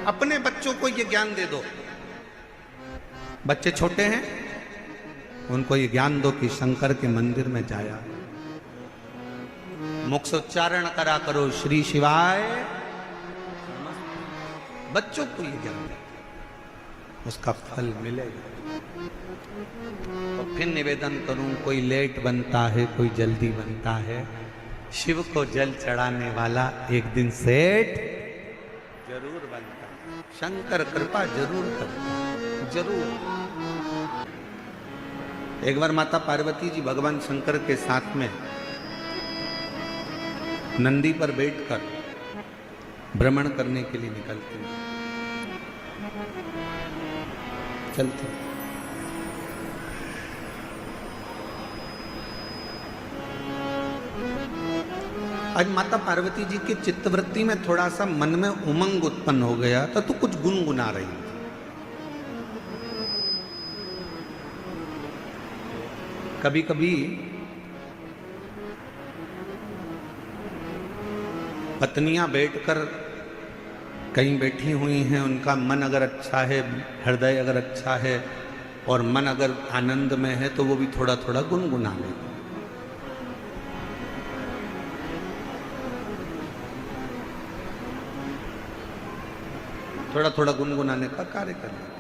अपने बच्चों को ये ज्ञान दे दो। बच्चे छोटे हैं, उनको ये ज्ञान दो कि शंकर के मंदिर में जाया, मुख से उच्चारण करा करो श्री शिवाय। बच्चों को ये ज्ञान दो, उसका फल मिलेगा। और फिर निवेदन करूं, कोई लेट बनता है, कोई जल्दी बनता है, शिव को जल चढ़ाने वाला एक दिन सेठ जरूर बनता है। शंकर कृपा जरूर करता है, जरूर। एक बार माता पार्वती जी भगवान शंकर के साथ में नंदी पर बैठकर भ्रमण करने के लिए निकलते हैं, चलते। आज माता पार्वती जी की चित्तवृत्ति में थोड़ा सा मन में उमंग उत्पन्न हो गया था, तो कुछ गुनगुना रही थी। कभी कभी पत्नियां बैठकर कहीं बैठी हुई हैं, उनका मन अगर अच्छा है, हृदय अगर अच्छा है और मन अगर आनंद में है, तो वो भी थोड़ा थोड़ा गुनगुना लेती। थोड़ा थोड़ा गुनगुनाने का कार्य कर लेते।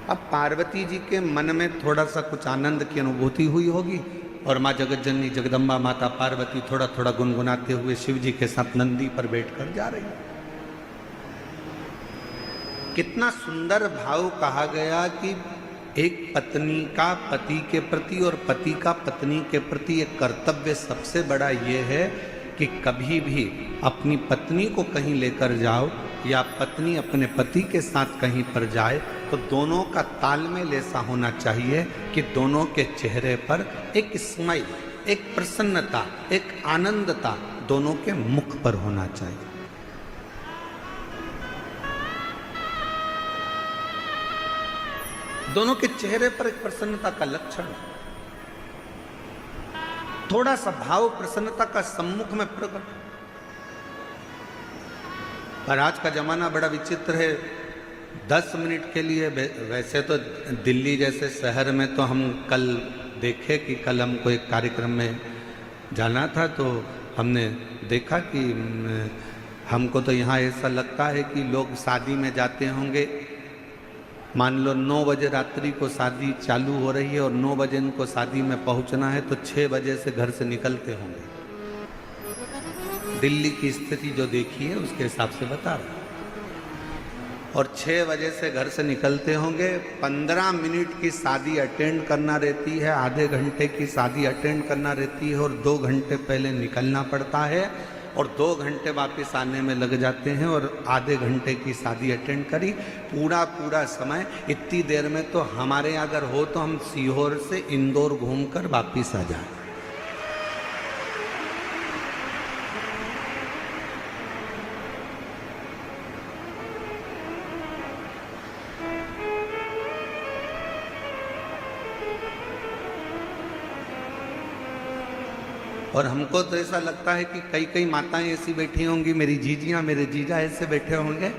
अब पार्वती जी के मन में थोड़ा सा कुछ आनंद की अनुभूति हुई होगी और माँ जगत जननी जगदम्बा माता पार्वती थोड़ा थोड़ा गुनगुनाते हुए शिव जी के साथ नंदी पर बैठकर जा रही। कितना सुंदर भाव कहा गया कि एक पत्नी का पति के प्रति और पति का पत्नी के प्रति एक कर्तव्य सबसे बड़ा ये है कि कभी भी अपनी पत्नी को कहीं लेकर जाओ या पत्नी अपने पति के साथ कहीं पर जाए तो दोनों का तालमेल ऐसा होना चाहिए कि दोनों के चेहरे पर एक स्माइल, एक प्रसन्नता, एक आनंदता दोनों के मुख पर होना चाहिए। दोनों के चेहरे पर एक प्रसन्नता का लक्षण, थोड़ा सा भाव प्रसन्नता का सम्मुख में प्रकट। पर आज का जमाना बड़ा विचित्र है। 10 मिनट के लिए, वैसे तो दिल्ली जैसे शहर में तो हम कल देखे कि कल हमको एक कार्यक्रम में जाना था, तो हमने देखा कि हमको तो यहाँ ऐसा लगता है कि लोग शादी में जाते होंगे, मान लो 9 बजे रात्रि को शादी चालू हो रही है और 9 बजे इनको शादी में पहुँचना है, तो 6 बजे से घर से निकलते होंगे। दिल्ली की स्थिति जो देखी है उसके हिसाब से बता रहा हूँ। और 6 बजे से घर से निकलते होंगे, 15 मिनट की शादी अटेंड करना रहती है, आधे घंटे की शादी अटेंड करना रहती है और 2 घंटे पहले निकलना पड़ता है और 2 घंटे वापस आने में लग जाते हैं और आधे घंटे की शादी अटेंड करी। पूरा समय इतनी देर में तो हमारे अगर हो तो हम सीहोर से इंदौर घूमकर वापस आ जाए। और हमको तो ऐसा लगता है कि कई माताएं ऐसी बैठी होंगी, मेरी जीजियां मेरे जीजा ऐसे बैठे होंगे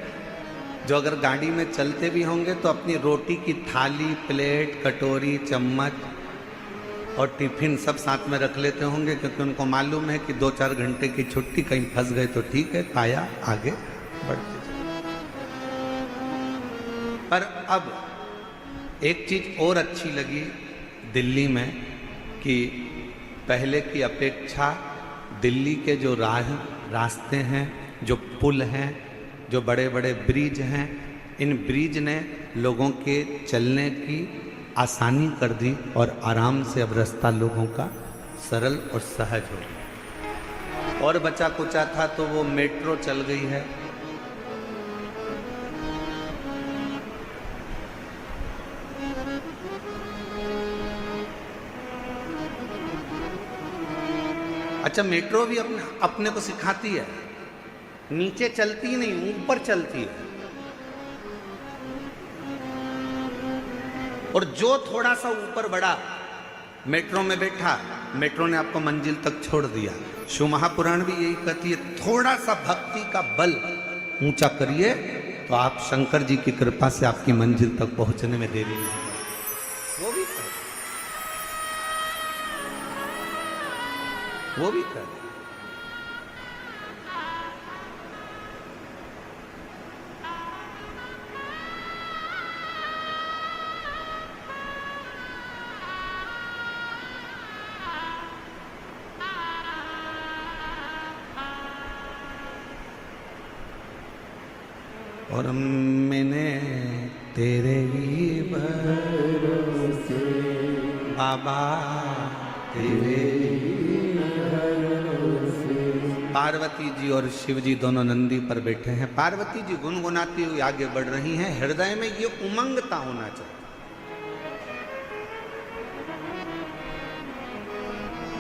जो अगर गाड़ी में चलते भी होंगे तो अपनी रोटी की थाली, प्लेट, कटोरी, चम्मच और टिफिन सब साथ में रख लेते होंगे, क्योंकि उनको मालूम है कि 2-4 घंटे की छुट्टी, कहीं फंस गए तो ठीक है, पाया आगे बढ़ते। पर अब एक चीज और अच्छी लगी दिल्ली में कि पहले की अपेक्षा दिल्ली के जो रास्ते हैं, जो पुल हैं, जो बड़े बड़े ब्रिज हैं, इन ब्रिज ने लोगों के चलने की आसानी कर दी और आराम से अब रास्ता लोगों का सरल और सहज हो गया। और बचा कुचा था तो वो मेट्रो चल गई है। अच्छा, मेट्रो भी अपने को सिखाती है, नीचे चलती नहीं, ऊपर चलती है। और जो थोड़ा सा ऊपर बढ़ा, मेट्रो में बैठा, मेट्रो ने आपको मंजिल तक छोड़ दिया। शिव महापुराण भी यही कहती है, थोड़ा सा भक्ति का बल ऊंचा करिए तो आप शंकर जी की कृपा से आपकी मंजिल तक पहुंचने में देरी नहीं होगी। वो भी कर, वो भी कर। और मैंने तेरे ही भरोसे बाबा तेरे ही भरोसे। पार्वती जी और शिव जी दोनों नंदी पर बैठे हैं। पार्वती जी गुनगुनाती हुई आगे बढ़ रही हैं। हृदय में ये उमंगता होना चाहिए,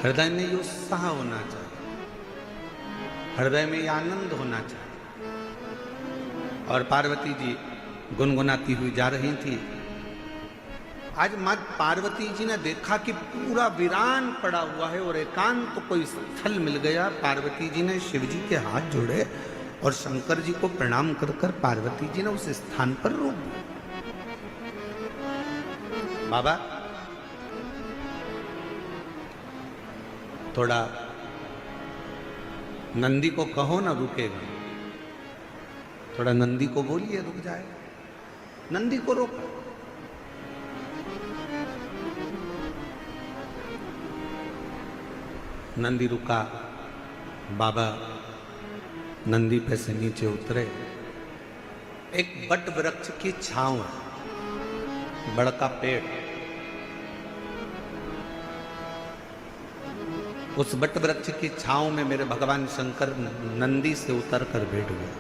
हृदय में ये उत्साह होना चाहिए, हृदय में ये आनंद होना चाहिए। और पार्वती जी गुनगुनाती हुई जा रही थी। आज मां पार्वती जी ने देखा कि पूरा वीरान पड़ा हुआ है और एकांत तो कोई स्थल मिल गया। पार्वती जी ने शिव जी के हाथ जोड़े और शंकर जी को प्रणाम कर कर पार्वती जी ने उस स्थान पर रोक दिया। बाबा थोड़ा नंदी को कहो ना रुकेगा, थोड़ा नंदी को बोलिए रुक जाए। नंदी को रोका। नंदी रुका। बाबा नंदी पे से नीचे उतरे। एक बट वृक्ष की छांव है, बड़का पेड़। उस बट वृक्ष की छांव में मेरे भगवान शंकर नंदी से उतर कर बैठ गए।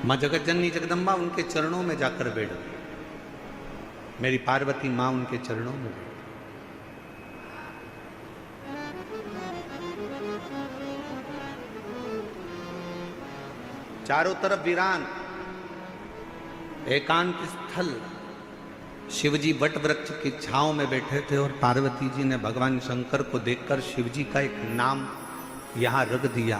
मां जगतजननी जगदम्बा उनके चरणों में जाकर बैठ गई। मेरी पार्वती मां उनके चरणों में बैठ। चारों तरफ वीरान एकांत स्थल। शिवजी वट वृक्ष की छांव में बैठे थे और पार्वती जी ने भगवान शंकर को देखकर शिवजी का एक नाम यहां रख दिया।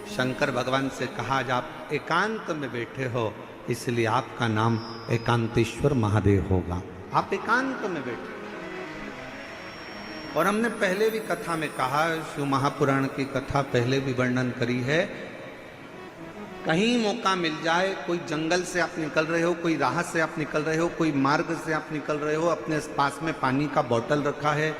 शंकर भगवान से कहा, आज आप एकांत में बैठे हो इसलिए आपका नाम एकांतेश्वर महादेव होगा। आप एकांत में बैठे। और हमने पहले भी कथा में कहा, शिव महापुराण की कथा पहले भी वर्णन करी है। कहीं मौका मिल जाए, कोई जंगल से आप निकल रहे हो, कोई राह से आप निकल रहे हो, कोई मार्ग से आप निकल रहे हो, अपने पास में पानी का बोतल रखा है,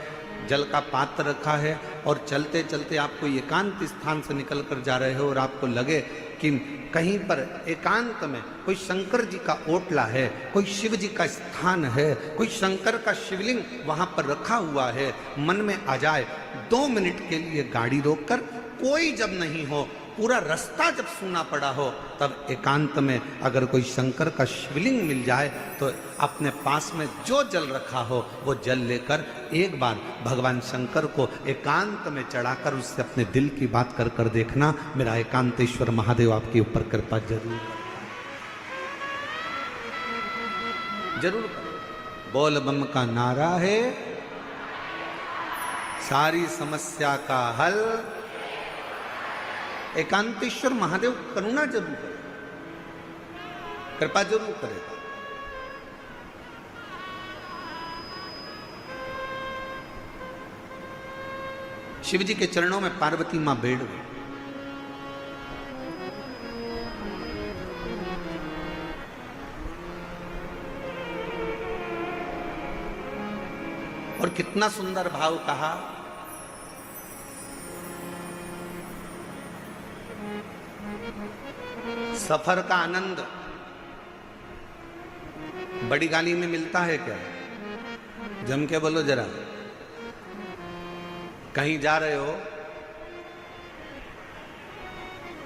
जल का पात्र रखा है और चलते चलते आप कोई एकांत स्थान से निकल कर जा रहे हो और आपको लगे कि कहीं पर एकांत में कोई शंकर जी का ओटला है, कोई शिव जी का स्थान है, कोई शंकर का शिवलिंग वहां पर रखा हुआ है, मन में आ जाए 2 मिनट के लिए गाड़ी रोककर, कोई जब नहीं हो, पूरा रास्ता जब सूना पड़ा हो, तब एकांत में अगर कोई शंकर का शिवलिंग मिल जाए तो अपने पास में जो जल रखा हो वो जल लेकर एक बार भगवान शंकर को एकांत में चढ़ाकर उससे अपने दिल की बात कर कर देखना। मेरा एकांतेश्वर महादेव आपके ऊपर कृपा जरूर जरूर। बोल बम का नारा है, सारी समस्या का हल। एकांतेश्वर महादेव करुणा जरूर करे, कृपा जरूर करेगा। शिव जी के चरणों में पार्वती मां बैठ गई। और कितना सुंदर भाव कहा, सफर का आनंद बड़ी गाड़ी में मिलता है क्या? जम के बोलो जरा। कहीं जा रहे हो,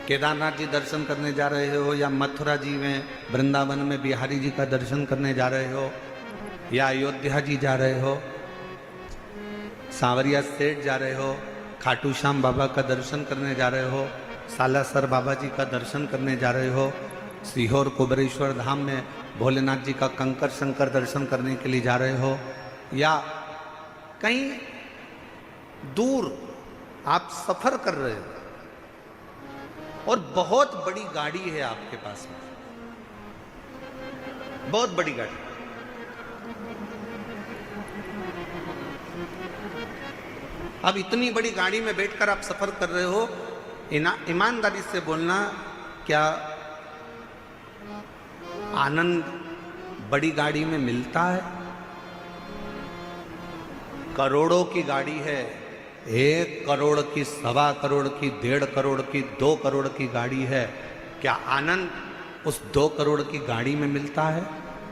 केदारनाथ जी दर्शन करने जा रहे हो, या मथुरा जी में वृंदावन में बिहारी जी का दर्शन करने जा रहे हो, या अयोध्या जी जा रहे हो, सांवरिया सेठ जा रहे हो, खाटू श्याम बाबा का दर्शन करने जा रहे हो, सालासर बाबा जी का दर्शन करने जा रहे हो, सीहोर कुबेरेश्वर धाम में भोलेनाथ जी का कंकर शंकर दर्शन करने के लिए जा रहे हो, या कहीं दूर आप सफर कर रहे हो, और बहुत बड़ी गाड़ी है आपके पास में, बहुत बड़ी गाड़ी। अब इतनी बड़ी गाड़ी में बैठकर आप सफर कर रहे हो, ईमानदारी से बोलना, क्या आनंद बड़ी गाड़ी में मिलता है? करोड़ों की गाड़ी है, 1 करोड़ की, 1.25 करोड़ की, 1.5 करोड़ की, 2 करोड़ की गाड़ी है। क्या आनंद उस 2 करोड़ की गाड़ी में मिलता है?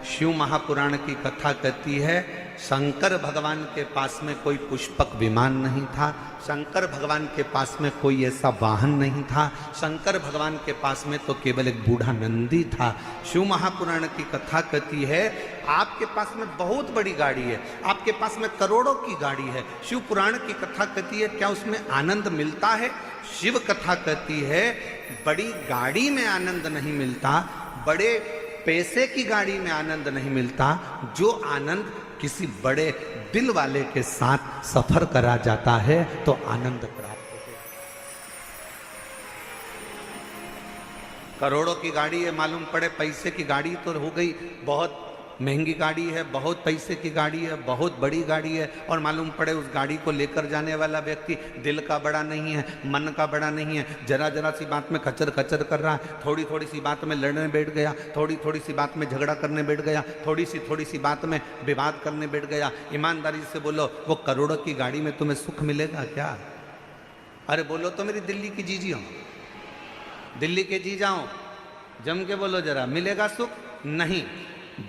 शिव महापुराण की कथा कहती है, शंकर भगवान के पास में कोई पुष्पक विमान नहीं था, शंकर भगवान के पास में कोई ऐसा वाहन नहीं था, शंकर भगवान के पास में तो केवल एक बूढ़ा नंदी था। शिव महापुराण की कथा कहती है, आपके पास में बहुत बड़ी गाड़ी है, आपके पास में करोड़ों की गाड़ी है। शिव पुराण की कथा कहती है, क्या उसमें आनंद मिलता है? शिव कथा कहती है, बड़ी गाड़ी में आनंद नहीं मिलता, बड़े पैसे की गाड़ी में आनंद नहीं मिलता, जो आनंद किसी बड़े दिल वाले के साथ सफर करा जाता है तो आनंद प्राप्त होता है। करोड़ों की गाड़ी है, मालूम पड़े पैसे की गाड़ी तो हो गई, बहुत महंगी गाड़ी है, बहुत पैसे की गाड़ी है, बहुत बड़ी गाड़ी है, और मालूम पड़े उस गाड़ी को लेकर जाने वाला व्यक्ति दिल का बड़ा नहीं है, मन का बड़ा नहीं है, जरा जरा सी बात में कचर कचर कर रहा है, थोड़ी थोड़ी सी बात में लड़ने बैठ गया, थोड़ी थोड़ी सी बात में झगड़ा करने बैठ गया, थोड़ी सी बात में विवाद करने बैठ गया। ईमानदारी से बोलो, वो करोड़ों की गाड़ी में तुम्हें सुख मिलेगा क्या? अरे बोलो तो मेरी दिल्ली की जीजी हो, दिल्ली के जी जाओ, जम के बोलो जरा, मिलेगा सुख? नहीं।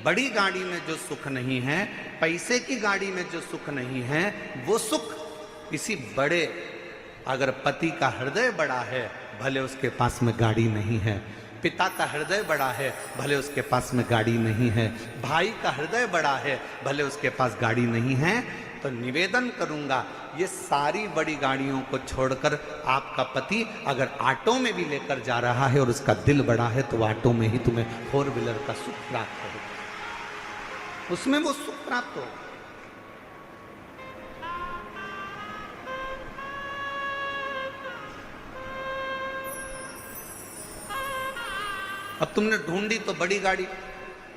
बड़ी गाड़ी में जो सुख नहीं है, पैसे की गाड़ी में जो सुख नहीं है, वो सुख किसी बड़े, अगर पति का हृदय बड़ा है भले उसके पास में गाड़ी नहीं है, पिता का हृदय बड़ा है भले उसके पास में गाड़ी नहीं है, भाई का हृदय बड़ा है भले उसके पास गाड़ी नहीं है, तो निवेदन करूंगा, ये सारी बड़ी गाड़ियों को छोड़कर आपका पति अगर ऑटो में भी लेकर जा रहा है और उसका दिल बड़ा है, तो ऑटो में ही तुम्हें 4 व्हीलर का सुख प्राप्त होगा, उसमें वो सुख प्राप्त हो। अब तुमने ढूंढी तो बड़ी गाड़ी,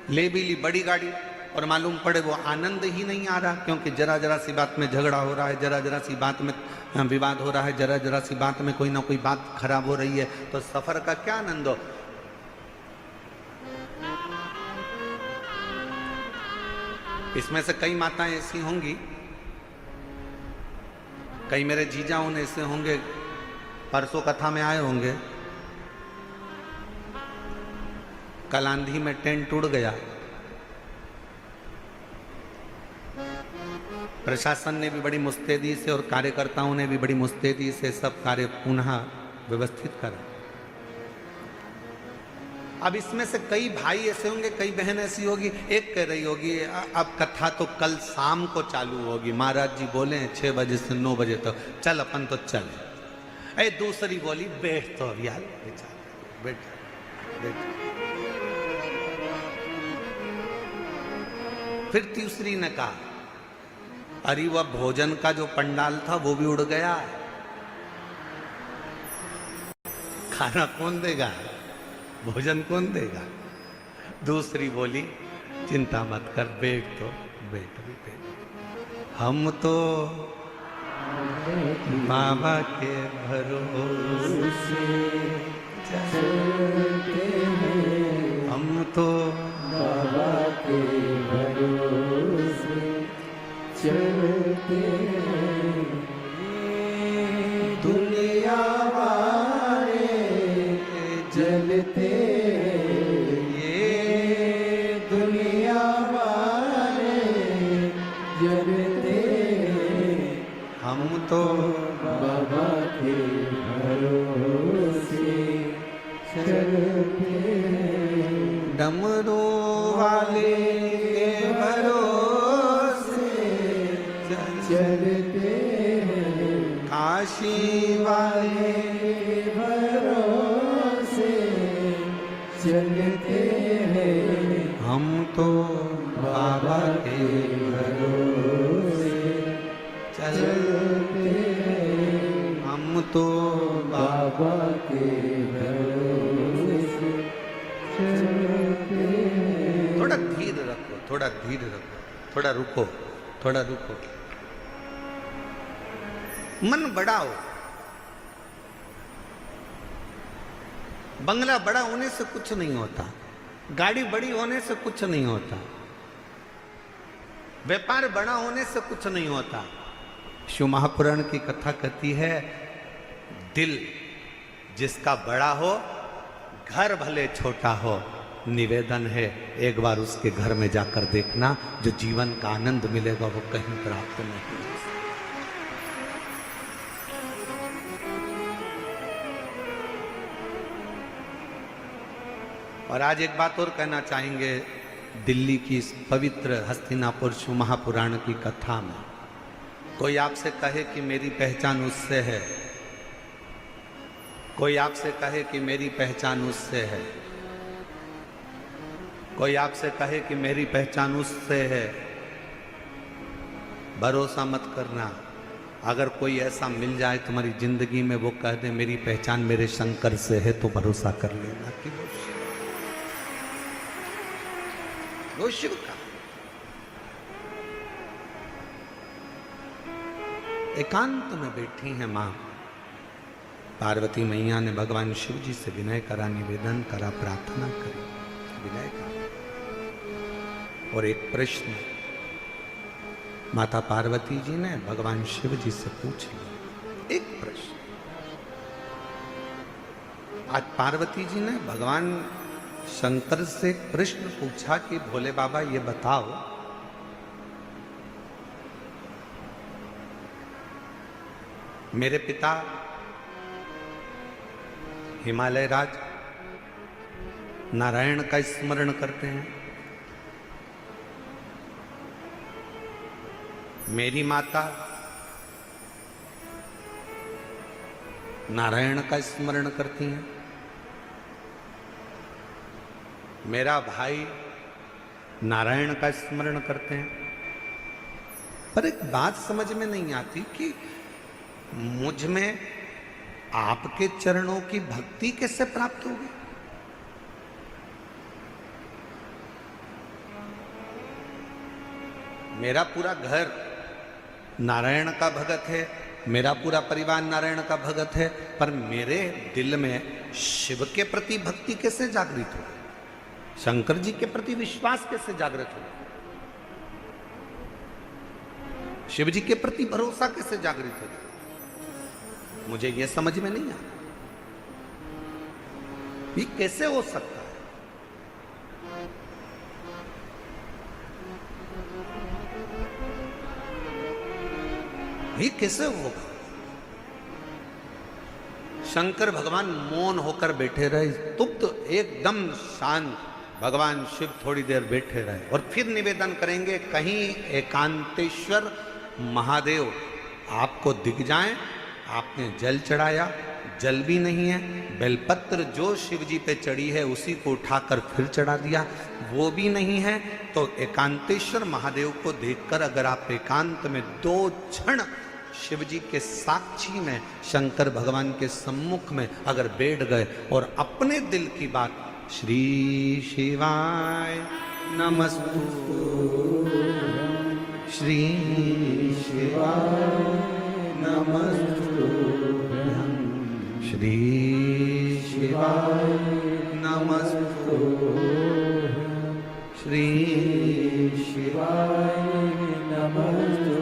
ले भी ली बड़ी गाड़ी, और मालूम पड़े वो आनंद ही नहीं आ रहा, क्योंकि जरा जरा सी बात में झगड़ा हो रहा है, जरा जरा सी बात में विवाद हो रहा है, जरा जरा सी बात में कोई ना कोई बात खराब हो रही है, तो सफर का क्या आनंद हो? इसमें से कई माताएं ऐसी होंगी, कई मेरे जीजा उन ऐसे होंगे, परसों कथा में आए होंगे, कल आंधी में टेंट उड़ गया, प्रशासन ने भी बड़ी मुस्तैदी से और कार्यकर्ताओं ने भी बड़ी मुस्तैदी से सब कार्य पुनः व्यवस्थित करा। अब इसमें से कई भाई ऐसे होंगे, कई बहन ऐसी होगी, एक कह रही होगी अब कथा तो कल शाम को चालू होगी, महाराज जी बोले 6 बजे से 9 बजे तक, चल अपन तो चले। दूसरी बोली बैठ तो यार, बैठ बैठ। फिर तीसरी ने कहा, अरे वह भोजन का जो पंडाल था वो भी उड़ गया, खाना कौन देगा, भोजन कौन देगा? दूसरी बोली चिंता मत कर, बैठ तो बैठ भी बैठ, हम तो बाबा के भरोसे चलते हैं, हम तो बाबा के भरोसे चलते हैं, दुनिया वाले जलते, ये दुनिया वाले जलते, हम तो बाबा के भरोसे चलते, डमरू वाले के भरोसे चलते, काशी वाले के भरोसे चलते हैं, हम तो बाबा के भरोसे चलते हैं, हम तो बाबा के भरोसे थोड़ा धीरे रखो, थोड़ा रुको, थोड़ा रुको। मन बढ़ाओ। बंगला बड़ा होने से कुछ नहीं होता, गाड़ी बड़ी होने से कुछ नहीं होता, व्यापार बड़ा होने से कुछ नहीं होता। शिव महापुराण की कथा कहती है, दिल जिसका बड़ा हो, घर भले छोटा हो, निवेदन है एक बार उसके घर में जाकर देखना, जो जीवन का आनंद मिलेगा वो कहीं प्राप्त नहीं हो सकता। और आज एक बात और कहना चाहेंगे, दिल्ली की इस पवित्र हस्तिनापुर शिव महापुराण की कथा में कोई आपसे कहे कि मेरी पहचान उससे है, कोई आपसे कहे कि मेरी पहचान उससे है, कोई आपसे कहे कि मेरी पहचान उससे है, भरोसा मत करना। अगर कोई ऐसा मिल जाए तुम्हारी जिंदगी में, वो कह दे मेरी पहचान मेरे शंकर से है, तो भरोसा कर लेना कि वो शिव का। एकांत में बैठी है मां पार्वती मैया ने भगवान शिव जी से विनय करा, निवेदन करा, प्रार्थना करी, विनय करा। और एक प्रश्न माता पार्वती जी ने भगवान शिव जी से पूछ लिया। एक प्रश्न आज पार्वती जी ने भगवान शंकर से एक प्रश्न पूछा कि भोले बाबा ये बताओ, मेरे पिता हिमालय राज नारायण का स्मरण करते हैं, मेरी माता नारायण का स्मरण करती हैं, मेरा भाई नारायण का स्मरण करते हैं। पर एक बात समझ में नहीं आती कि मुझ में आपके चरणों की भक्ति कैसे प्राप्त होगी। मेरा पूरा घर नारायण का भगत है, मेरा पूरा परिवार नारायण का भगत है, पर मेरे दिल में शिव के प्रति भक्ति कैसे जागृत हो, शंकर जी के प्रति विश्वास कैसे जागृत हो, शिव जी के प्रति भरोसा कैसे जागृत हो, मुझे यह समझ में नहीं आता। ये कैसे हो सकता है? ये कैसे होगा? शंकर भगवान मौन होकर बैठे रहे, स्तुप्त एकदम शांत। भगवान शिव थोड़ी देर बैठे रहे और फिर निवेदन करेंगे, कहीं एकांतेश्वर महादेव आपको दिख जाएं। आपने जल चढ़ाया, जल भी नहीं है, बेलपत्र जो शिव जी पे चढ़ी है उसी को उठाकर फिर चढ़ा दिया, वो भी नहीं है। तो एकांतेश्वर महादेव को देखकर अगर आप एकांत में 2 क्षण शिव जी के साक्षी में, शंकर भगवान के सम्मुख में अगर बैठ गए और अपने दिल की बात, श्री शिवाय नमस्तु, श्री शिवाय नमस्तु, श्री शिवाय नमस्तु, श्री शिवाय नमस्तु।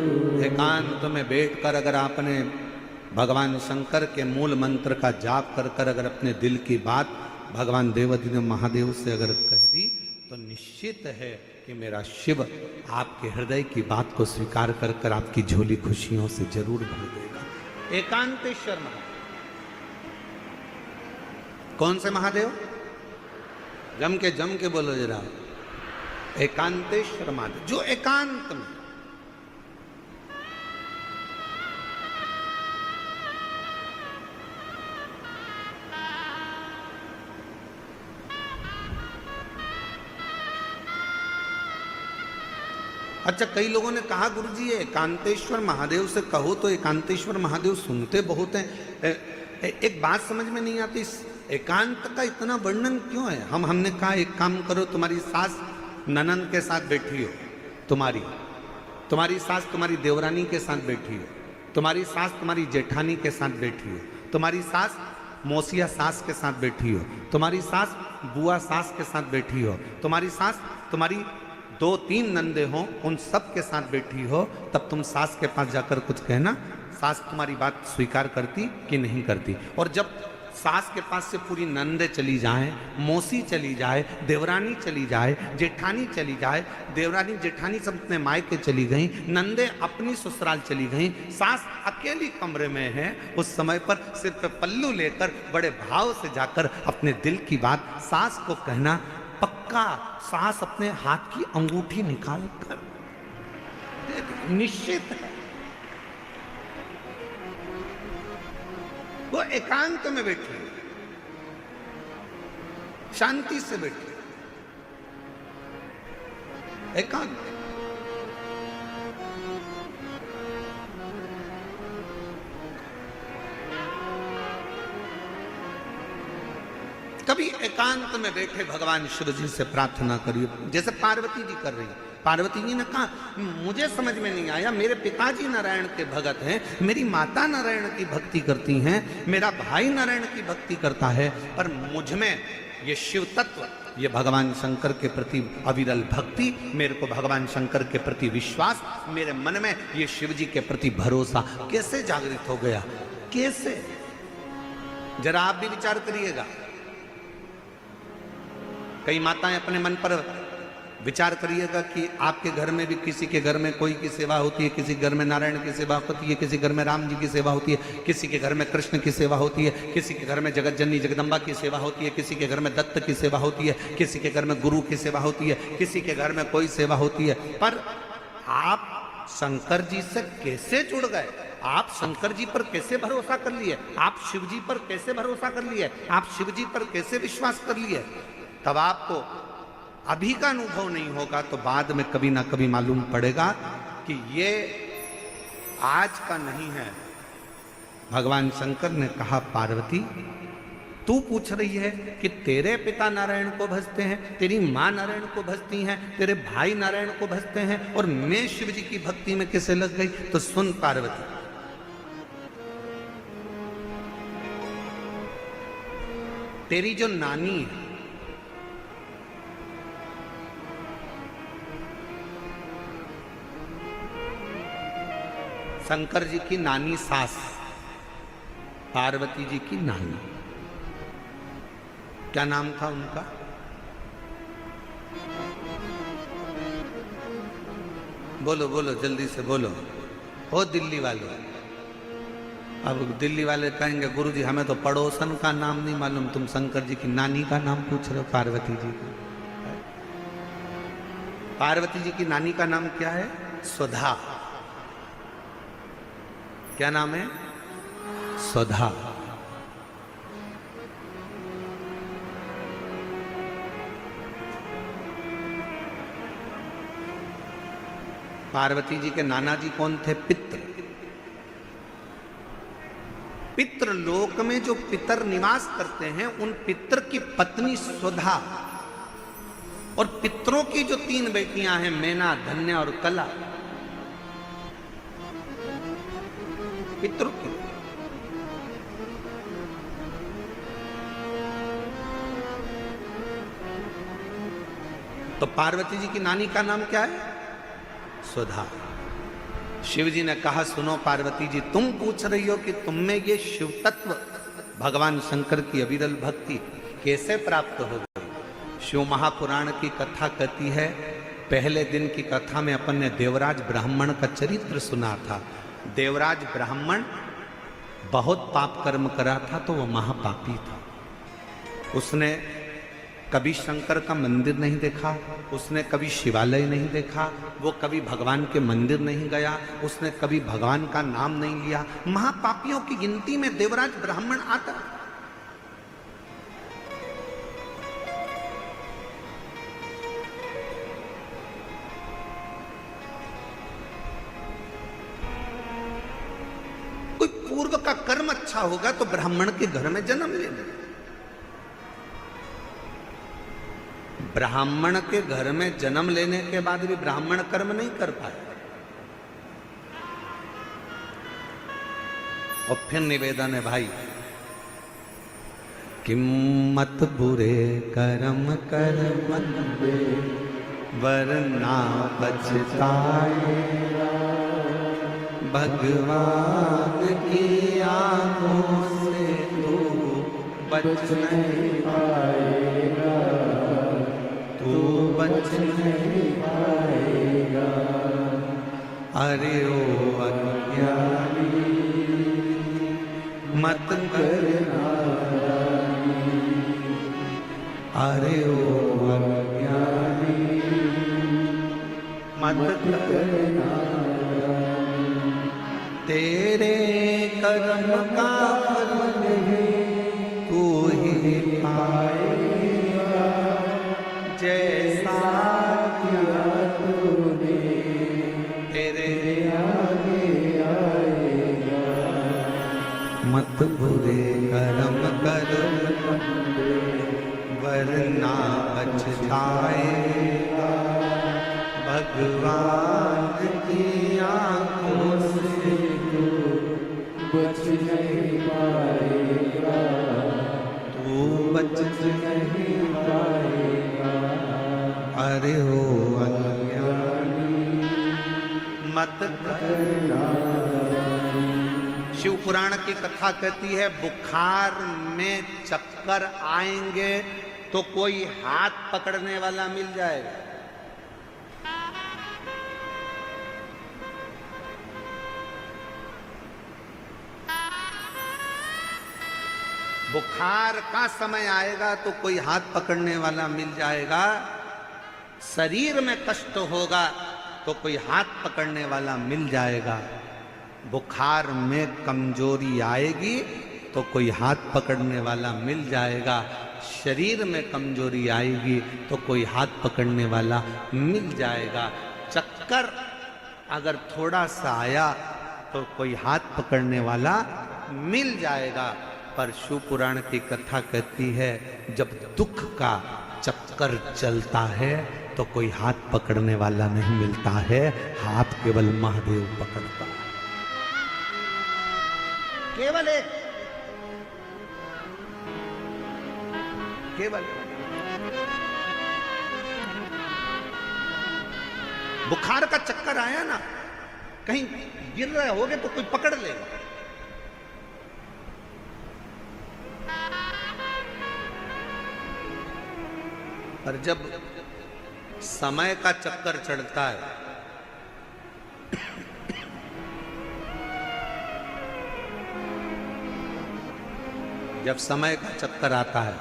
एकांत में बैठकर अगर आपने भगवान शंकर के मूल मंत्र का जाप कर कर अगर अपने दिल की बात भगवान देवाधिदेव महादेव से अगर कह दी, तो निश्चित है कि मेरा शिव आपके हृदय की बात को स्वीकार कर कर आपकी झोली खुशियों से जरूर भर देगा। एकांतेश्वर महादेव। कौन से महादेव? जम के बोलो जरा। एकांतेश्वर महादेव, जो एकांत में अच्छा, कई लोगों ने कहा गुरुजी ये एकांतेश्वर महादेव से कहो तो एकांतेश्वर महादेव सुनते बहुत हैं। एक बात समझ में नहीं आती, एकांत का इतना वर्णन क्यों है? हमने कहा एक काम करो, तुम्हारी सास ननंद के साथ बैठी हो, तुम्हारी सास तुम्हारी देवरानी के साथ बैठी हो, तुम्हारी सास तुम्हारी जेठानी के साथ बैठी हो, तुम्हारी सास मौसिया सास के साथ बैठी हो, तुम्हारी सास बुआ सास के साथ बैठी हो, तुम्हारी सास तुम्हारी 2-3 नंदे हो, उन सब के साथ बैठी हो, तब तुम सास के पास जाकर कुछ कहना, सास तुम्हारी बात स्वीकार करती कि नहीं करती। और जब सास के पास से पूरी नंदे चली जाए, मौसी चली जाए, देवरानी चली जाए, जेठानी चली जाए, देवरानी जेठानी सब अपने मायके चली गई, नंदे अपनी ससुराल चली गई, सास अकेली कमरे में है, उस समय पर सिर पे पल्लू लेकर बड़े भाव से जाकर अपने दिल की बात सास को कहना, पक्का सास अपने हाथ की अंगूठी निकाल कर निश्चित है वो एकांत में बैठी, शांति से बैठी, एकांत। कभी एकांत में बैठे भगवान शिव जी से प्रार्थना करिए, जैसे पार्वती जी कर रही है। पार्वती जी ने कहा मुझे समझ में नहीं आया, मेरे पिताजी नारायण के भगत हैं, मेरी माता नारायण की भक्ति करती हैं, मेरा भाई नारायण की भक्ति करता है, पर मुझ में ये शिव तत्व, ये भगवान शंकर के प्रति अविरल भक्ति, मेरे को भगवान शंकर के प्रति विश्वास, मेरे मन में ये शिव जी के प्रति भरोसा कैसे जागृत हो गया, कैसे? जरा आप भी विचार करिएगा। कई माताएं अपने मन पर विचार करिएगा कि आपके घर में भी किसी के घर में कोई की सेवा होती है, किसी घर में नारायण की सेवा होती है, किसी घर में राम जी की सेवा होती है, किसी के घर में कृष्ण की सेवा होती है, किसी के घर में जगत जननी जगदम्बा की सेवा होती है, किसी के घर में दत्त की सेवा होती है, किसी के घर में गुरु की सेवा होती है, किसी के घर में कोई सेवा होती है। पर आप शंकर जी से कैसे जुड़ गए? आप शंकर जी पर कैसे भरोसा कर लिए? आप शिव जी पर कैसे भरोसा कर लिए? आप शिव जी पर कैसे विश्वास कर लिए? तब आपको अभी का अनुभव नहीं होगा तो बाद में कभी ना कभी मालूम पड़ेगा कि ये आज का नहीं है। भगवान शंकर ने कहा, पार्वती तू पूछ रही है कि तेरे पिता नारायण को भजते हैं, तेरी माँ नारायण को भजती हैं, तेरे भाई नारायण को भजते हैं, और मैं शिव जी की भक्ति में कैसे लग गई? तो सुन पार्वती, तेरी जो नानी है, शंकर जी की नानी सास, पार्वती जी की नानी, क्या नाम था उनका? बोलो बोलो, जल्दी से बोलो, हो दिल्ली वाले। अब दिल्ली वाले कहेंगे गुरुजी हमें तो पड़ोसन का नाम नहीं मालूम, तुम शंकर जी की नानी का नाम पूछ रहे हो, पार्वती जी का। पार्वती जी की नानी का नाम क्या है? सुधा। क्या नाम है? सुधा। पार्वती जी के नाना जी कौन थे? पित्र। पितृ लोक में जो पितर निवास करते हैं, उन पितर की पत्नी सुधा, और पितरों की जो 3 बेटियां हैं, मैना, धन्या और कला, पितरों की। तो पार्वती जी की नानी का नाम क्या है? सुधा। शिव जी ने कहा, सुनो पार्वती जी, तुम पूछ रही हो कि तुम में ये शिव तत्व, भगवान शंकर की अविरल भक्ति कैसे प्राप्त हो गई? शिव महापुराण की कथा कहती है, पहले दिन की कथा में अपन ने देवराज ब्राह्मण का चरित्र सुना था। देवराज ब्राह्मण बहुत पाप कर्म करा था, तो वह महापापी था। उसने कभी शंकर का मंदिर नहीं देखा, उसने कभी शिवालय नहीं देखा, वो कभी भगवान के मंदिर नहीं गया, उसने कभी भगवान का नाम नहीं लिया। महापापियों की गिनती में देवराज ब्राह्मण आता। कोई पूर्व का कर्म अच्छा होगा तो ब्राह्मण के घर में जन्म लेना। ब्राह्मण के घर में जन्म लेने के बाद भी ब्राह्मण कर्म नहीं कर पाए। और फिर निवेदन है भाई कि मत बुरे कर्म कर बंदे वरना पछताएगा, भगवान की आंखों से तू बच नहीं पाएगा, तू बच नहीं पाएगा। अरे ओ अज्ञानी मत करना, अरे ओ अज्ञानी मत करना, तेरे कर्म का फल तू ही पाएगा, जैसा किया तूने तेरे आगे आएगा। मत बुरे कर्म कर वरना पछताएगा, भगवान की आंखों से तू बच नहीं पाएगा, तू बच नहीं पाएगा। अरे हो अज्ञानी मत करना। शिव पुराण की कथा कहती है बुखार में चक्कर आएंगे तो कोई हाथ पकड़ने वाला मिल जाएगा। बुखार का समय आएगा तो कोई हाथ पकड़ने वाला मिल जाएगा। शरीर में कष्ट होगा तो कोई हाथ पकड़ने वाला मिल जाएगा। बुखार में कमजोरी आएगी तो कोई हाथ पकड़ने वाला मिल जाएगा। शरीर में कमजोरी आएगी तो कोई हाथ पकड़ने वाला मिल जाएगा। चक्कर अगर थोड़ा सा आया तो कोई हाथ पकड़ने वाला मिल जाएगा। पर शिव पुराण की कथा कहती है जब दुख का चक्कर चलता है तो कोई हाथ पकड़ने वाला नहीं मिलता है, हाथ केवल महादेव पकड़ता है। केवल एक, केवल बुखार का चक्कर आया ना, कहीं गिर रहे होगे तो कोई पकड़ लेगा। पर जब समय का चक्कर चढ़ता है जब समय का चक्कर आता है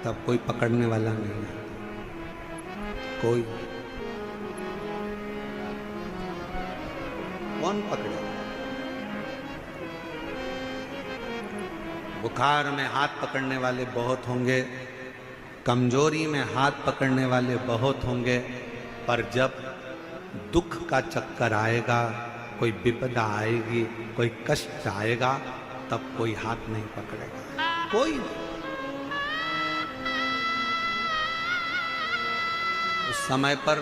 तब कोई पकड़ने वाला नहीं है। कोई कौन पकड़े? बुखार में हाथ पकड़ने वाले बहुत होंगे, कमजोरी में हाथ पकड़ने वाले बहुत होंगे, पर जब दुख का चक्कर आएगा, कोई विपदा आएगी, कोई कष्ट आएगा, तब कोई हाथ नहीं पकड़ेगा। कोई नहीं। उस समय पर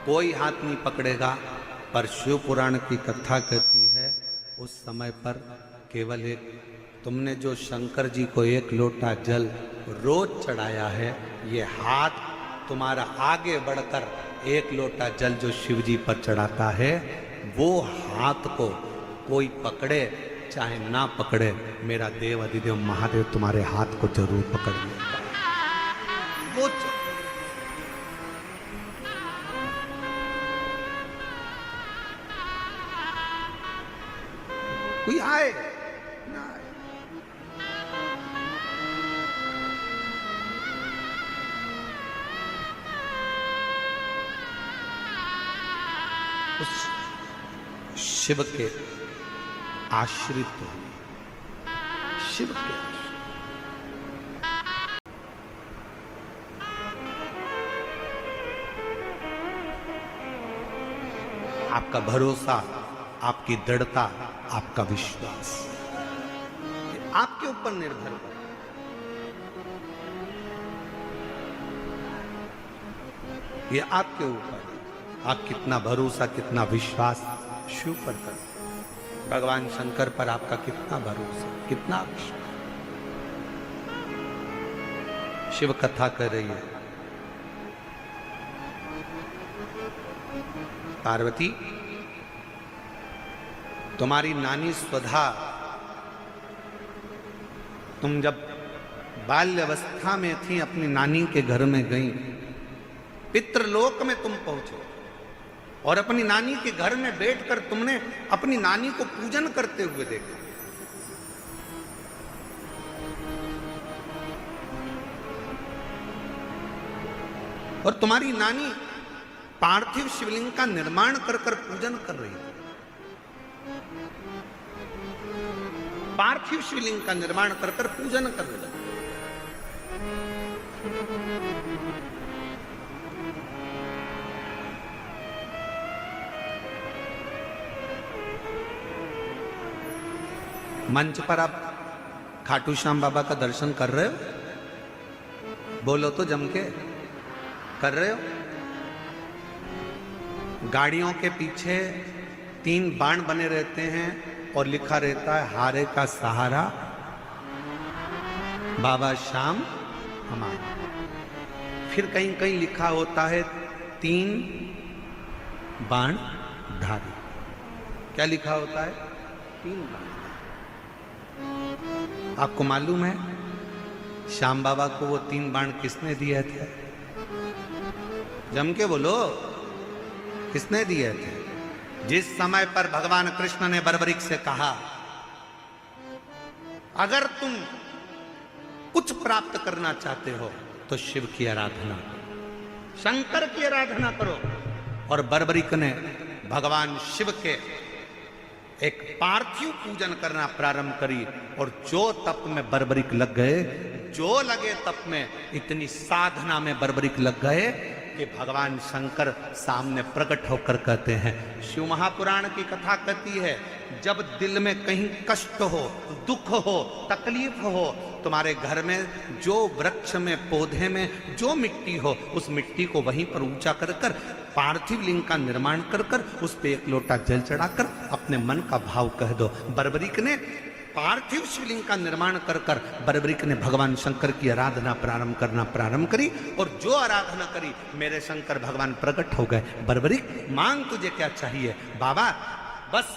कोई हाथ नहीं पकड़ेगा। पर शिव पुराण की कथा कहती है उस समय पर केवल एक, तुमने जो शंकर जी को एक लोटा जल रोज चढ़ाया है, ये हाथ तुम्हारा आगे बढ़कर एक लोटा जल जो शिव जी पर चढ़ाता है, वो हाथ को कोई पकड़े चाहे ना पकड़े, मेरा देव अधिदेव महादेव तुम्हारे हाथ को जरूर पकड़ लेगा। वो कोई आए ना आए, उस शिव के आश्रित हो, शिव के आपका भरोसा, आपकी दृढ़ता, आपका विश्वास आपके ऊपर निर्भर कर। ये आपके ऊपर है। आप कितना भरोसा, कितना विश्वास शिव पर करते हैं। भगवान शंकर पर आपका कितना भरोसा, कितना विश्वास। शिव कथा कर रही है। पार्वती, तुम्हारी नानी स्वधा, तुम जब बाल्यावस्था में थी अपनी नानी के घर में गई, पितृलोक में तुम पहुंचे और अपनी नानी के घर में बैठकर तुमने अपनी नानी को पूजन करते हुए देखा। और तुम्हारी नानी पार्थिव शिवलिंग का निर्माण कर कर पूजन कर रही थी। पार्थिव शिवलिंग का निर्माण कर कर पूजन कर रही थी। मंच पर आप खाटू श्याम बाबा का दर्शन कर रहे हो? बोलो तो जम के, कर रहे हो? गाड़ियों के पीछे 3 बाण बने रहते हैं और लिखा रहता है हारे का सहारा बाबा श्याम हमारा। फिर कहीं कहीं लिखा होता है 3 बाण धारी। क्या लिखा होता है? 3 बाण। आपको मालूम है श्याम बाबा को वो 3 बाण किसने दिए थे? जम के बोलो, किसने दिए थे? जिस समय पर भगवान कृष्ण ने बर्बरीक से कहा, अगर तुम कुछ प्राप्त करना चाहते हो तो शिव की आराधना करो, शंकर की आराधना करो। और बर्बरीक ने भगवान शिव के एक पार्थिव पूजन करना प्रारंभ करी। और जो तप में बर्बरीक लग गए, जो लगे तप में, इतनी साधना में बर्बरीक लग गए कि भगवान शंकर सामने प्रकट होकर कहते हैं। शिव महापुराण की कथा कहती है, जब दिल में कहीं कष्ट हो, दुख हो, तकलीफ हो, तुम्हारे घर में जो वृक्ष में, पौधे में जो मिट्टी हो, उस मिट्टी को वहीं पर ऊंचा कर कर पार्थिव लिंग का निर्माण कर कर उस पे 1 लोटा जल चढ़ाकर अपने मन का भाव कह दो। बर्बरीक ने पार्थिव शिवलिंग का निर्माण कर कर बर्बरीक ने भगवान शंकर की आराधना प्रारंभ करी। और जो आराधना करी, मेरे शंकर भगवान प्रकट हो गए। बर्बरीक, मांग तुझे क्या चाहिए? बाबा बस